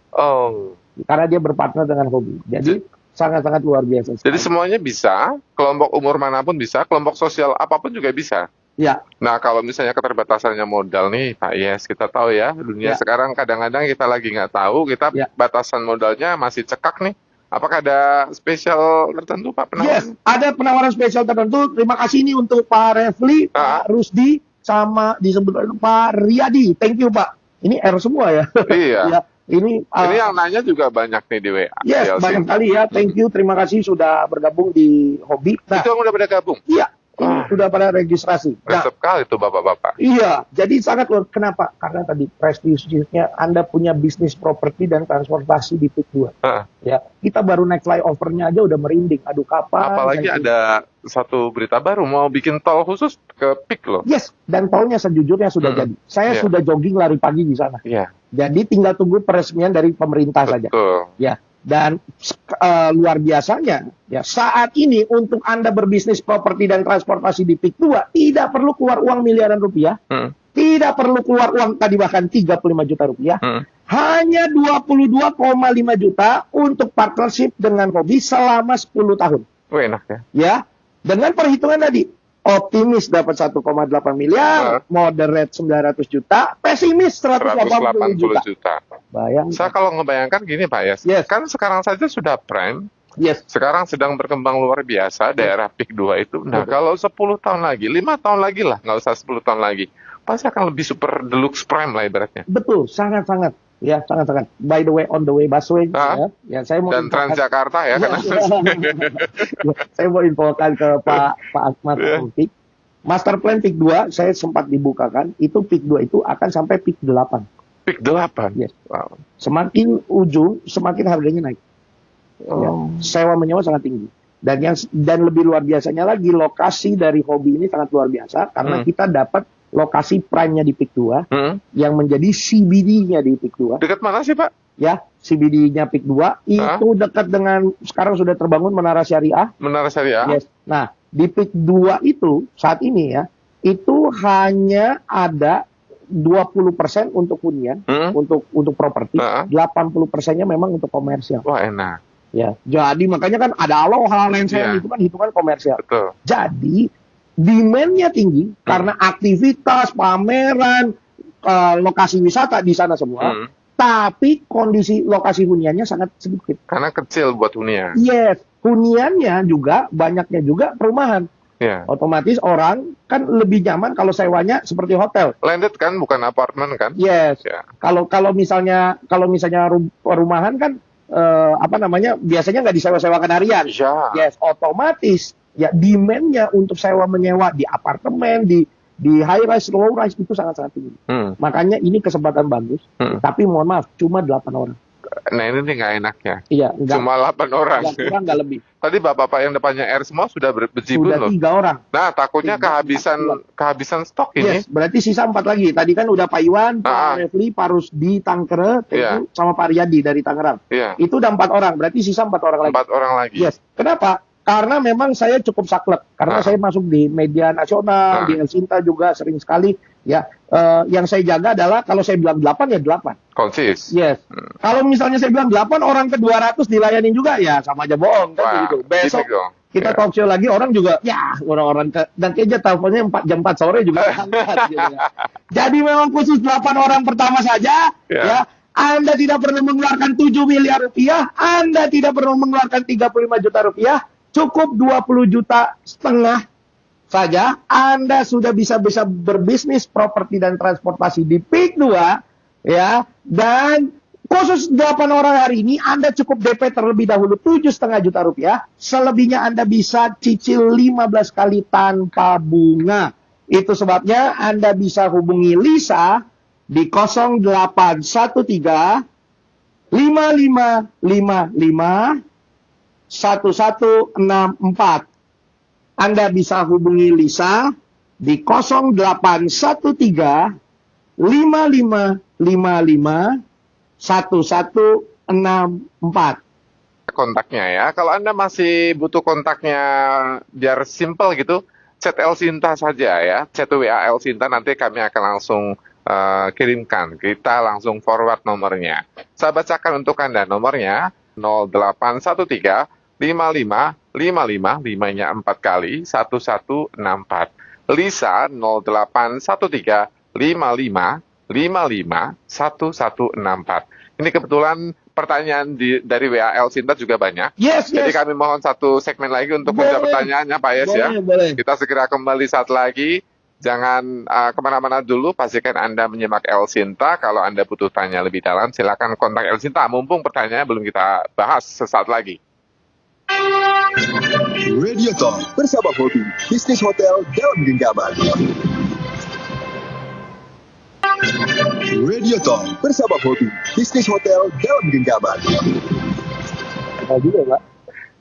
Karena dia berpartner dengan hobi. Jadi sangat-sangat luar biasa sekali. Jadi semuanya bisa, kelompok umur manapun bisa, kelompok sosial apapun juga bisa. Ya. Nah, kalau misalnya keterbatasannya modal nih, Pak Yes, kita tahu ya, dunia sekarang kadang-kadang kita lagi nggak tahu, kita batasan modalnya masih cekak nih. Apakah ada spesial tertentu, Pak, penawaran? Yes, ada penawaran spesial tertentu. Terima kasih nih untuk Pak Refli, Pak Rusdi, sama disebut Pak Riyadi. Thank you, Pak. Ini R semua ya. Iya. Ya. Ini yang nanya juga banyak nih di WA. Yes, banyak kali ya. Thank you, terima kasih sudah bergabung di hobi. Itu yang udah pada gabung? Iya, sudah pada registrasi. Resep kali itu Bapak-Bapak. Iya, jadi sangat luar. Kenapa? Karena tadi prestisiusnya Anda punya bisnis properti dan transportasi di peak 2. Ya, kita baru naik flyover-nya aja udah merinding. Aduh, kapan? Apalagi ada satu berita baru, mau bikin tol khusus ke peak loh. Yes, dan tolnya sejujurnya sudah jadi. Saya sudah jogging lari pagi di sana. Jadi tinggal tunggu peresmian dari pemerintah saja. Ya, dan luar biasanya ya saat ini untuk Anda berbisnis properti dan transportasi di peak 2 tidak perlu keluar uang miliaran rupiah. Tidak perlu keluar uang tadi bahkan 35 juta rupiah. Hanya 22,5 juta untuk partnership dengan hobi selama 10 tahun. Enak ya. Ya, dengan perhitungan tadi. Optimis dapat 1,8 miliar, moderate 900 juta, pesimis 180 juta. Bayangkan. Saya kalau ngebayangkan gini Pak Yes, kan sekarang saja sudah prime, sekarang sedang berkembang luar biasa daerah peak 2 itu. Nah kalau 10 tahun lagi, 5 tahun lagi lah, nggak usah 10 tahun lagi. pasti akan lebih super deluxe prime lah ibaratnya. Betul, sangat-sangat. Ya, sangat-sangat. By the way, on the way busway. Ya, saya mau dan Transjakarta ya. Karena saya mau infokan ke Pak Ahmad Taufik. Master plan PIK 2, saya sempat dibukakan, itu PIK 2 itu akan sampai PIK 8. PIK 8? Yes. Wow. Semakin ujung, semakin harganya naik. Ya, sewa menyewa sangat tinggi. Dan lebih luar biasanya lagi, lokasi dari Hobi ini sangat luar biasa, karena kita dapat lokasi prime-nya di PIK 2 yang menjadi CBD-nya di PIK 2. Dekat mana sih, Pak? Ya, CBD-nya PIK 2 itu dekat dengan sekarang sudah terbangun Menara Syariah. Menara Syariah. Yes. Nah, di PIK 2 itu saat ini ya, itu hanya ada 20% untuk hunian, untuk properti, 80%-nya memang untuk komersial. Wah, enak. Ya, jadi makanya kan ada Aloha, Lensel itu kan hitungan komersial. Betul. Jadi demand-nya tinggi karena aktivitas, pameran, lokasi wisata di sana semua. Tapi kondisi lokasi huniannya sangat sedikit. Karena kecil buat hunian. Yes, huniannya juga banyaknya juga perumahan. Yeah. Otomatis orang kan lebih nyaman kalau sewanya seperti hotel. Landed kan, bukan apartemen kan? Yes. Yeah. Kalau misalnya perumahan kan biasanya nggak disewa-sewakan harian. Yeah. Yes, otomatis ya demand-nya untuk sewa menyewa di apartemen, di high rise, low rise itu sangat-sangat tinggi. Makanya ini kesempatan bagus. Tapi mohon maaf, cuma 8 orang. Nah ini nih nggak enaknya. Iya, enggak. Cuma 8 orang. Enggak lebih. Tadi bapak-bapak yang depannya R semua sudah berjibun loh. Sudah 3 orang. Nah takutnya kehabisan stok ini. Yes, berarti sisa 4 lagi. Tadi kan udah Pak Iwan, Pak Refli, Pak Rusdi Tangkere, sama Pak Riyadi dari Tangerang. Itu udah 4 orang. Berarti sisa 4 orang lagi. 4 orang lagi. Yes. Kenapa? Karena memang saya cukup saklek. Karena saya masuk di media nasional, di El Sinta juga sering sekali. Ya, yang saya jaga adalah kalau saya bilang 8 ya 8. Konsis. Yes. Kalau misalnya saya bilang 8 orang ke 200 dilayanin juga ya sama aja bohong kan begitu. Besok kita talk show lagi orang juga ya orang-orang dan kayaknya teleponnya 4 jam 4 sore juga angkat gitu ya. Jadi memang khusus 8 orang pertama saja ya. Anda tidak perlu mengeluarkan 7 miliar rupiah, Anda tidak perlu mengeluarkan 35 juta rupiah, cukup 20 juta setengah saja, Anda sudah bisa berbisnis properti dan transportasi di PIK 2, ya. Dan khusus 8 orang hari ini, Anda cukup DP terlebih dahulu 7,5 juta rupiah. Selebihnya Anda bisa cicil 15 kali tanpa bunga. Itu sebabnya Anda bisa hubungi Lisa di 0813 5555 1164. Anda bisa hubungi Lisa di 0813 5555 1164. Kontaknya ya. Kalau Anda masih butuh kontaknya biar simple gitu, chat El Sinta saja ya. Chat WA El Sinta, nanti kami akan langsung kirimkan. Kita langsung forward nomornya. Saya bacakan untuk Anda nomornya 0813 5555 5-nya 4 kali 1164. Lisa 0813 5555 1164. Ini kebetulan pertanyaan dari WA El Sinta juga banyak. Yes. Jadi kami mohon satu segmen lagi untuk menjawab pertanyaannya Pak Yes ya. Boleh. Kita segera kembali saat lagi. Jangan kemana-mana dulu, pastikan Anda menyimak El Sinta. Kalau Anda butuh tanya lebih dalam, silakan kontak El Sinta. Mumpung pertanyaannya belum kita bahas sesaat lagi. Radio Talk bersama Hobi, bisnis hotel dalam genggaman. Radio Talk bersama Hobi, bisnis hotel dalam genggaman.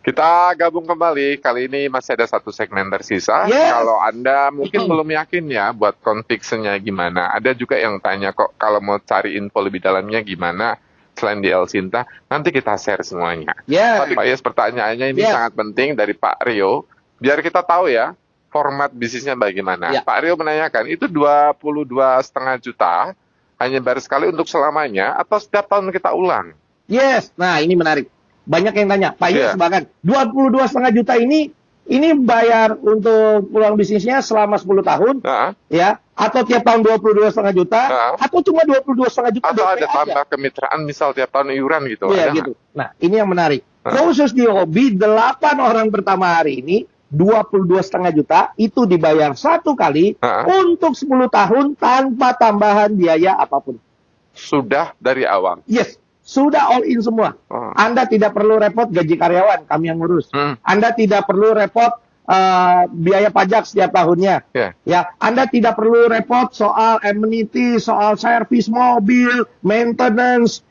Kita gabung kembali, kali ini masih ada satu segmen tersisa. Kalau Anda mungkin belum yakin ya buat conviction-nya gimana. Ada juga yang tanya kok kalau mau cari info lebih dalamnya gimana selain di El Sinta, nanti kita share semuanya. Pak Yes, pertanyaannya ini sangat penting dari Pak Rio, biar kita tahu ya format bisnisnya bagaimana. Pak Rio menanyakan, itu 22,5 juta hanya bayar sekali untuk selamanya atau setiap tahun kita ulang? Nah ini menarik. Banyak yang tanya, Pak Yes bahkan 22,5 juta ini bayar untuk peluang bisnisnya selama 10 tahun, ya, atau tiap tahun 22,5 juta, atau cuma 22,5 juta. Atau ada tambah kemitraan, misal tiap tahun iuran gitu. Iya gitu. Nah, ini yang menarik. Khusus di Hobi, 8 orang pertama hari ini, 22,5 juta itu dibayar satu kali untuk 10 tahun tanpa tambahan biaya apapun. Sudah dari awal? Yes, sudah all in semua. Anda tidak perlu repot gaji karyawan, kami yang ngurus. Anda tidak perlu repot biaya pajak setiap tahunnya. Ya, Anda tidak perlu repot soal amenity, soal servis mobil, maintenance,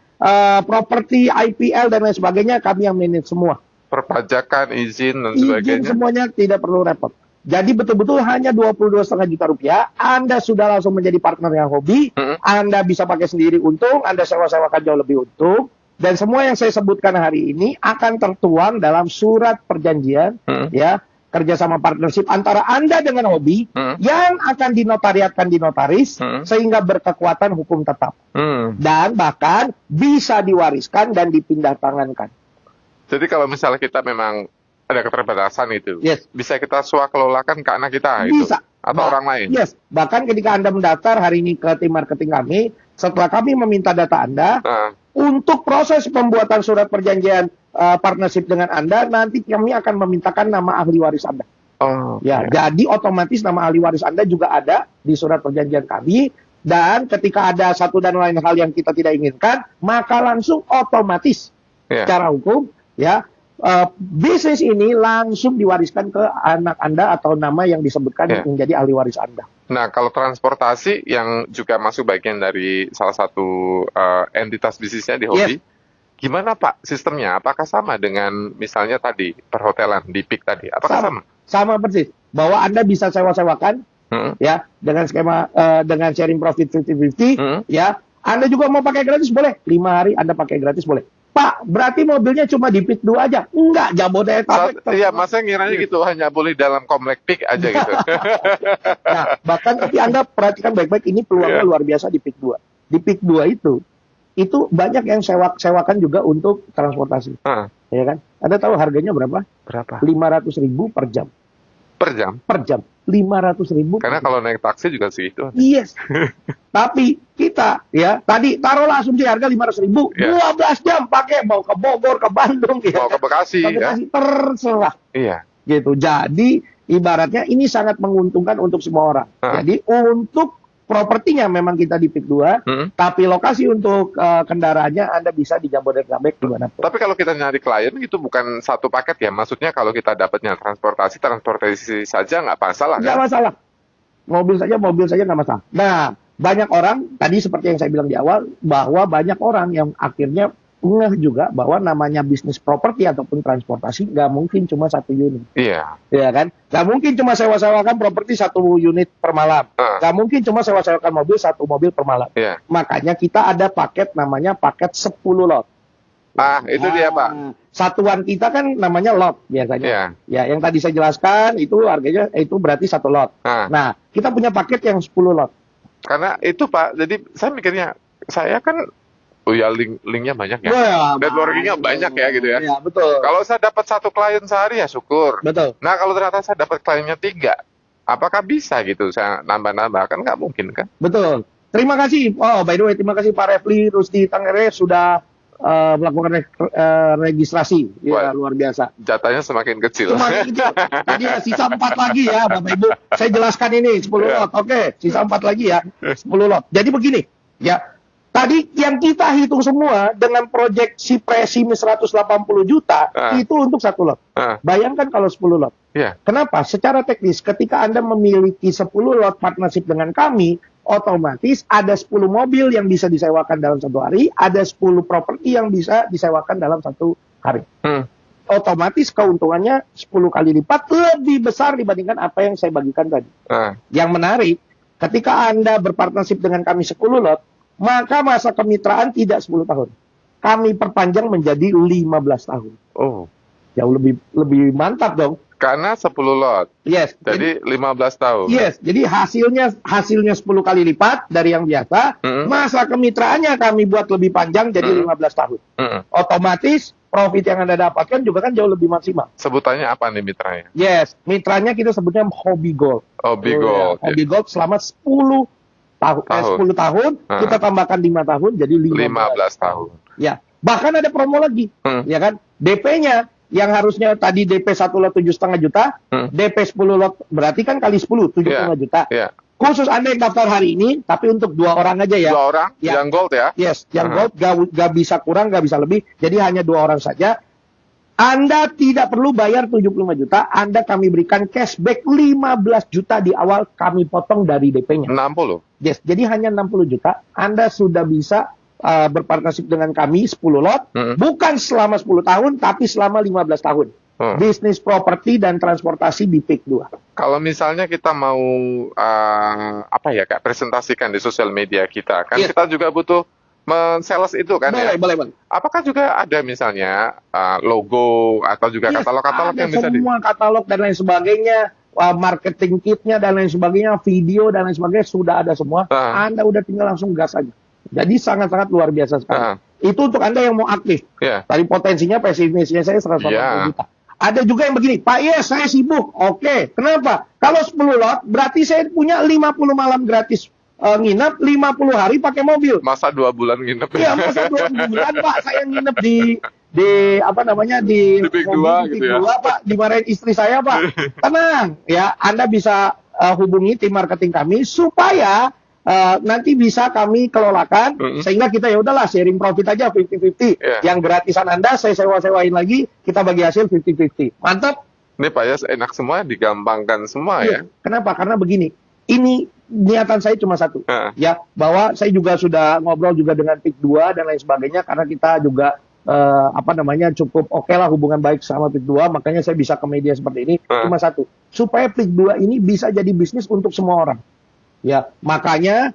properti, IPL dan lain sebagainya, kami yang manage semua. Perpajakan, izin dan sebagainya. Izin semuanya tidak perlu repot. Jadi betul-betul hanya 22,5 juta rupiah, Anda sudah langsung menjadi partner yang hobi, Anda bisa pakai sendiri untung, Anda sewa-sewakan jauh lebih untung, dan semua yang saya sebutkan hari ini akan tertuang dalam surat perjanjian, ya, kerjasama partnership antara Anda dengan hobi, yang akan dinotariatkan di notaris, sehingga berkekuatan hukum tetap. Dan bahkan bisa diwariskan dan dipindah tangankan. Jadi kalau misalnya kita memang ada keterbatasan itu, bisa kita swakelolakan ke anak kita bisa. Itu? Atau orang lain? Yes, bahkan ketika Anda mendaftar hari ini ke tim marketing kami, setelah kami meminta data Anda, untuk proses pembuatan surat perjanjian partnership dengan Anda, nanti kami akan memintakan nama ahli waris Anda. Jadi otomatis nama ahli waris Anda juga ada di surat perjanjian kami, dan ketika ada satu dan lain hal yang kita tidak inginkan, maka langsung otomatis secara hukum, ya, bisnis ini langsung diwariskan ke anak Anda atau nama yang disebutkan menjadi ahli waris Anda. Nah, kalau transportasi yang juga masuk bagian dari salah satu entitas bisnisnya di hobi, gimana Pak sistemnya? Apakah sama dengan misalnya tadi perhotelan di PIK tadi? Apakah sama? Sama persis. Bahwa Anda bisa sewa-sewakan, ya, dengan skema dengan sharing profit 50-50, ya. Anda juga mau pakai gratis boleh. 5 hari Anda pakai gratis boleh. Pak, berarti mobilnya cuma di PIK 2 aja? Enggak, Jabodetabek. Iya, masa ngiranya gitu, hanya boleh dalam komplek PIK aja gitu. Nah, bahkan tapi Anda perhatikan baik-baik, ini peluangnya luar biasa di PIK 2. Di PIK 2 itu banyak yang sewakan juga untuk transportasi. Ya kan? Anda tahu harganya berapa? Berapa? 500.000 per jam. Per jam? Per jam. 500.000. Karena kalau naik taksi juga segitu. Yes. Tapi kita, ya, tadi taruhlah asumsi harga 500.000, 12 jam pakai, mau ke Bogor, ke Bandung, mau ke Bekasi, terserah. Iya. Gitu. Jadi ibaratnya ini sangat menguntungkan untuk semua orang. Jadi untuk propertinya memang kita di PIK 2, tapi lokasi untuk kendaraannya Anda bisa di Jabodetabek dimanapun. Tapi kalau kita nyari klien itu bukan satu paket ya, maksudnya kalau kita dapatnya transportasi saja nggak masalah kan? Nggak masalah. Mobil saja nggak masalah. Nah, banyak orang, tadi seperti yang saya bilang di awal, bahwa banyak orang yang akhirnya ngeh juga bahwa namanya bisnis properti ataupun transportasi nggak mungkin cuma satu unit. Iya. Iya kan? Nggak mungkin cuma sewa-sewakan properti 1 unit per malam. Nggak mungkin cuma sewa-sewakan mobil 1 mobil per malam. Makanya kita ada paket namanya paket 10 lot. Itu dia Pak. Satuan kita kan namanya lot biasanya. Ya, yang tadi saya jelaskan itu harganya itu berarti 1 lot. Nah, kita punya paket yang 10 lot. Karena itu Pak, jadi saya mikirnya, saya kan linknya banyak ya. Networkingnya banyak ya gitu ya. Iya, betul. Kalau saya dapat 1 klien sehari ya syukur. Betul. Nah, kalau ternyata saya dapat kliennya 3, apakah bisa gitu saya nambah-nambah? Kan nggak mungkin kan? Betul. Terima kasih. Oh, by the way, terima kasih Pak Refli Rusdi Tangere sudah melakukan registrasi. Ya, luar biasa. Jatahnya semakin kecil. Semakin kecil. Tadi sisa 4 lagi ya, Bapak Ibu. Saya jelaskan ini 10 lot. Oke, sisa 4 lagi ya. 10 lot. Jadi begini, ya. Tadi yang kita hitung semua dengan proyeksi pesimis 180 juta itu untuk 1 lot. Bayangkan kalau 10 lot. Kenapa? Secara teknis ketika Anda memiliki 10 lot partnership dengan kami, otomatis ada 10 mobil yang bisa disewakan dalam 1 hari, ada 10 properti yang bisa disewakan dalam 1 hari. Otomatis keuntungannya 10 kali lipat lebih besar dibandingkan apa yang saya bagikan tadi. Yang menarik, ketika Anda berpartnership dengan kami 10 lot, maka masa kemitraan tidak 10 tahun. Kami perpanjang menjadi 15 tahun. Oh. Jauh lebih mantap dong. Karena 10 lot. Yes. Jadi 15 tahun. Yes. Jadi hasilnya 10 kali lipat dari yang biasa. Masa kemitraannya kami buat lebih panjang jadi 15 tahun. Otomatis profit yang Anda dapatkan juga kan jauh lebih maksimal. Sebutannya apa nih mitranya? Yes. Mitranya kita sebutnya Hobi Gold. Hobi Gold. Hobi Gold selama 10 tahun, kita tambahkan 5 tahun jadi 15 tahun. Ya, bahkan ada promo lagi, ya kan? DP-nya yang harusnya tadi DP 1 lot 7,5 juta, DP 10 lot berarti kan kali 10, 7,5 juta. Khusus Anda yang daftar hari ini, tapi untuk 2 orang aja ya. 2 orang? Yang gold ya? Yes, yang gold gak bisa kurang, gak bisa lebih. Jadi hanya 2 orang saja. Anda tidak perlu bayar 75 juta, Anda kami berikan cashback 15 juta di awal, kami potong dari DP-nya. 60? Yes, jadi hanya 60 juta, Anda sudah bisa berpartnership dengan kami 10 lot, bukan selama 10 tahun, tapi selama 15 tahun. Bisnis properti dan transportasi di PIK 2. Kalau misalnya kita mau kayak presentasikan di sosial media kita, kan kita juga butuh men-sales itu kan boleh. Apakah juga ada misalnya logo atau juga katalog-katalog yang bisa semua katalog dan lain sebagainya, marketing kitnya dan lain sebagainya, video dan lain sebagainya sudah ada semua. Anda udah tinggal langsung gas aja. Jadi sangat-sangat luar biasa sekali. Itu untuk Anda yang mau aktif. Tadi potensinya pesimisnya saya 180 juta. Ada juga yang begini, Pak Yes, saya sibuk. Oke, kenapa? Kalau 10 lot, berarti saya punya 50 malam gratis nginep, 50 hari pakai mobil. Masa 2 bulan nginep? Iya, masa 2 bulan, Pak. Saya nginep di PIK 2 gitu ya. Pak, dimarahin istri saya, Pak. Tenang, ya. Anda bisa hubungi tim marketing kami supaya nanti bisa kami kelolakan sehingga kita ya udahlah sharing profit aja 50-50. Yang gratisan Anda saya sewa-sewain lagi, kita bagi hasil 50-50. Mantap. Ini Pak Yas enak semua, digampangkan semua ya. Kenapa? Karena begini. Ini niatan saya cuma satu. Ya, bahwa saya juga sudah ngobrol juga dengan PIK 2 dan lain sebagainya karena kita juga cukup oke lah hubungan baik sama PIK 2, makanya saya bisa ke media seperti ini. Cuma satu. Supaya PIK 2 ini bisa jadi bisnis untuk semua orang. Ya, makanya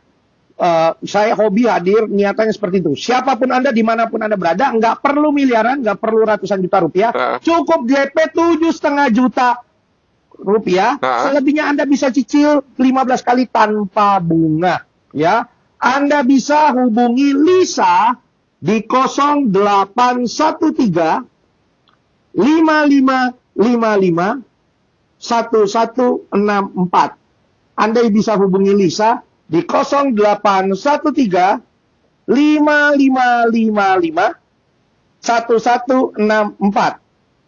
saya hobi hadir, niatannya seperti itu. Siapapun Anda, dimanapun Anda berada, nggak perlu miliaran, nggak perlu ratusan juta rupiah, cukup DP 7,5 juta rupiah, selebihnya Anda bisa cicil 15 kali tanpa bunga. Ya, Anda bisa hubungi Lisa di 0813 5555 1164. Anda bisa hubungi Lisa di 0813 5555 1164.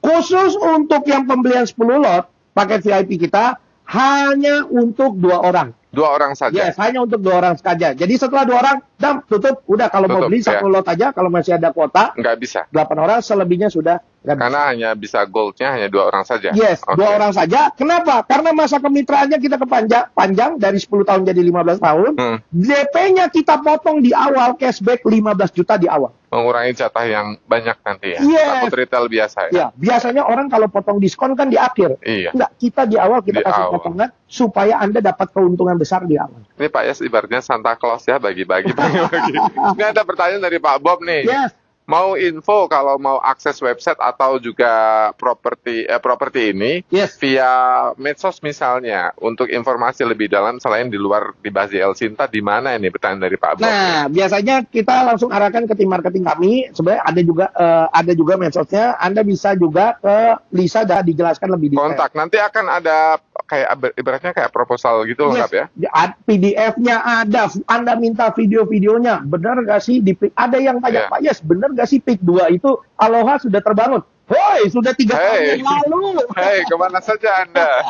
Khusus untuk yang pembelian 10 lot, paket VIP kita hanya untuk 2 orang. 2 orang saja? Yes, hanya untuk 2 orang saja. Jadi setelah 2 orang, tutup. Udah, kalau mau beli 1 lot aja, kalau masih ada kuota. Nggak bisa? 8 orang, selebihnya sudah nggak bisa. Karena hanya bisa goldnya hanya 2 orang saja? Yes, 2 orang saja. Kenapa? Karena masa kemitraannya kita panjang dari 10 tahun jadi 15 tahun. DP-nya kita potong di awal, cashback 15 juta di awal. Mengurangi jatah yang banyak nanti ya? Yes. Takut retail biasa ya? Ya, biasanya orang kalau potong diskon kan di akhir. Iya. Enggak, kita di awal kita kasih potongan supaya Anda dapat keuntungan besar di awal. Ini Pak Yes ibaratnya Santa Claus ya, bagi-bagi. Ini ada pertanyaan dari Pak Bob nih. Yes. Mau info kalau mau akses website atau juga properti ini via medsos misalnya untuk informasi lebih dalam selain di luar dibahas di El Sinta, di mana ini pertanyaan dari Pak Bob? Nah, biasanya kita langsung arahkan ke tim marketing kami. Sebenarnya ada juga medsosnya. Anda bisa juga ke Lisa dan dijelaskan lebih detail. Kontak nanti akan ada kayak ibaratnya kayak proposal gitu lengkap ya? PDF-nya ada. Anda minta video-videonya. Benar nggak sih? Ada yang tanya, Pak Yes, benar nggak sih PIK 2 itu Aloha sudah terbangun? Hoi, sudah 3 tahun yang lalu. Kemana saja Anda?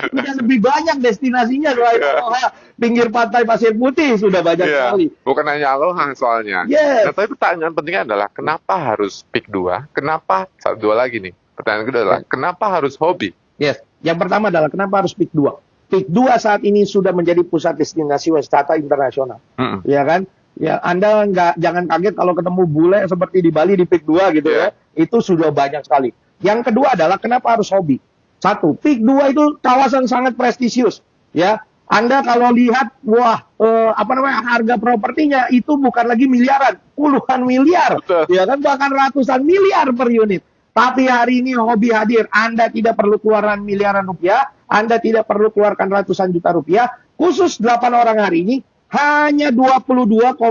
Sudah lebih banyak destinasinya selain Aloha. Pinggir pantai Pasir Putih sudah banyak sekali. Bukan hanya Aloha soalnya. Nah, tapi pertanyaan pentingnya adalah kenapa harus PIK 2? Kenapa? 2 lagi nih. Pertanyaan kedua adalah kenapa harus hobi? Yes. Yang pertama adalah kenapa harus PIK 2? PIK 2 saat ini sudah menjadi pusat destinasi wisata internasional. Ya kan? Ya, Anda jangan kaget kalau ketemu bule seperti di Bali di PIK 2 gitu ya. Itu sudah banyak sekali. Yang kedua adalah kenapa harus hobi? 1, PIK 2 itu kawasan sangat prestisius. Ya, Anda kalau lihat, harga propertinya itu bukan lagi miliaran, puluhan miliar. Ya kan, bahkan ratusan miliar per unit. Tapi hari ini hobi hadir. Anda tidak perlu keluaran miliaran rupiah. Anda tidak perlu keluarkan ratusan juta rupiah. Khusus 8 orang hari ini, hanya 22,5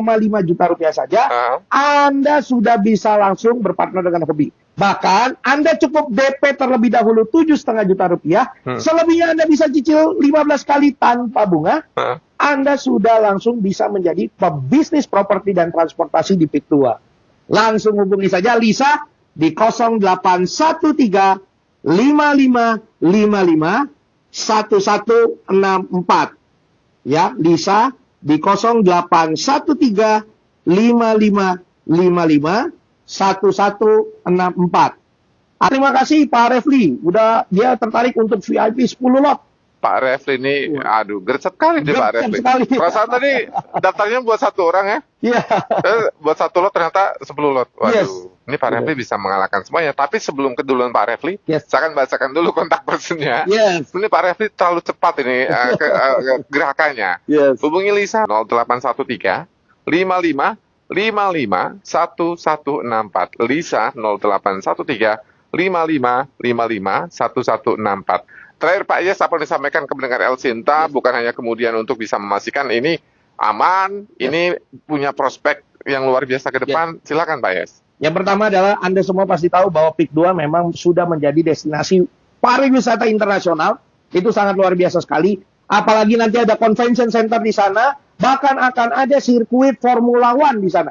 juta rupiah saja, Anda sudah bisa langsung berpartner dengan hobi. Bahkan, Anda cukup DP terlebih dahulu 7,5 juta rupiah, selebihnya Anda bisa cicil 15 kali tanpa bunga, Anda sudah langsung bisa menjadi pebisnis properti dan transportasi di PIK 2. Langsung hubungi saja Lisa di 0813 5555 1164. Ya, Lisa di 0813 5555 1164. Terima kasih Pak Refli, dia tertarik untuk VIP 10 lot. Pak Refli ini, aduh, gercep kali nih Pak Refli. Perasaan tadi daftarnya buat satu orang ya? Iya. Buat satu lot ternyata 10 lot. Waduh, Yes. Ini Pak Refli bisa mengalahkan semuanya. Tapi sebelum keduluan Pak Refli, saya akan bacakan dulu kontak personnya. Yes. Ini Pak Refli terlalu cepat ini gerakannya. Yes. Hubungi Lisa 0813 55 55 1164. Lisa 0813 55 55 1164. Terakhir Pak Yes, apa yang disampaikan ke pendengar El Sinta, bukan hanya kemudian untuk bisa memastikan ini aman, ini punya prospek yang luar biasa ke depan. Silakan Pak Yes. Yang pertama adalah Anda semua pasti tahu bahwa PIK 2 memang sudah menjadi destinasi pariwisata internasional. Itu sangat luar biasa sekali. Apalagi nanti ada convention center di sana, bahkan akan ada sirkuit Formula One di sana.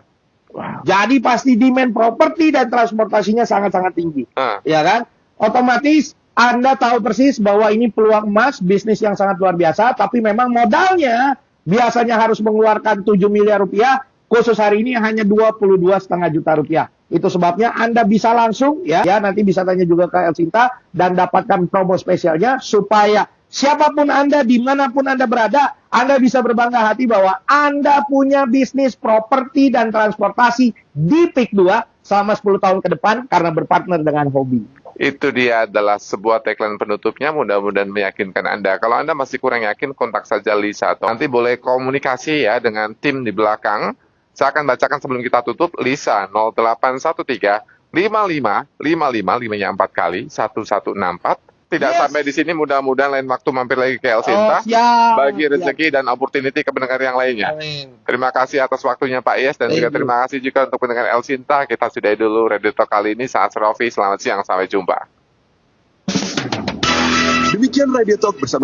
Wow. Jadi pasti demand properti dan transportasinya sangat-sangat tinggi. Ya kan? Otomatis Anda tahu persis bahwa ini peluang emas, bisnis yang sangat luar biasa, tapi memang modalnya biasanya harus mengeluarkan 7 miliar rupiah, khusus hari ini hanya 22,5 juta rupiah. Itu sebabnya Anda bisa langsung, ya nanti bisa tanya juga ke El Sinta, dan dapatkan promo spesialnya, supaya siapapun Anda, dimanapun Anda berada, Anda bisa berbangga hati bahwa Anda punya bisnis properti dan transportasi di PIK 2 selama 10 tahun ke depan, karena berpartner dengan Hobi. Itu dia adalah sebuah tagline penutupnya, mudah-mudahan meyakinkan Anda. Kalau Anda masih kurang yakin, kontak saja Lisa. Atau nanti boleh komunikasi ya dengan tim di belakang. Saya akan bacakan sebelum kita tutup. Lisa 0813 55 55 5-nya 4 kali 1164. Tidak sampai di sini, mudah-mudahan lain waktu mampir lagi ke El Sinta. Bagi rezeki dan opportunity ke pendengar yang lainnya. Amin. Terima kasih atas waktunya Pak Yes, dan juga terima kasih juga untuk pendengar El Sinta. Kita sudahi dulu Radio Talk kali ini. Saat Rofi, selamat siang, sampai jumpa. Demikian Radio Talk bersama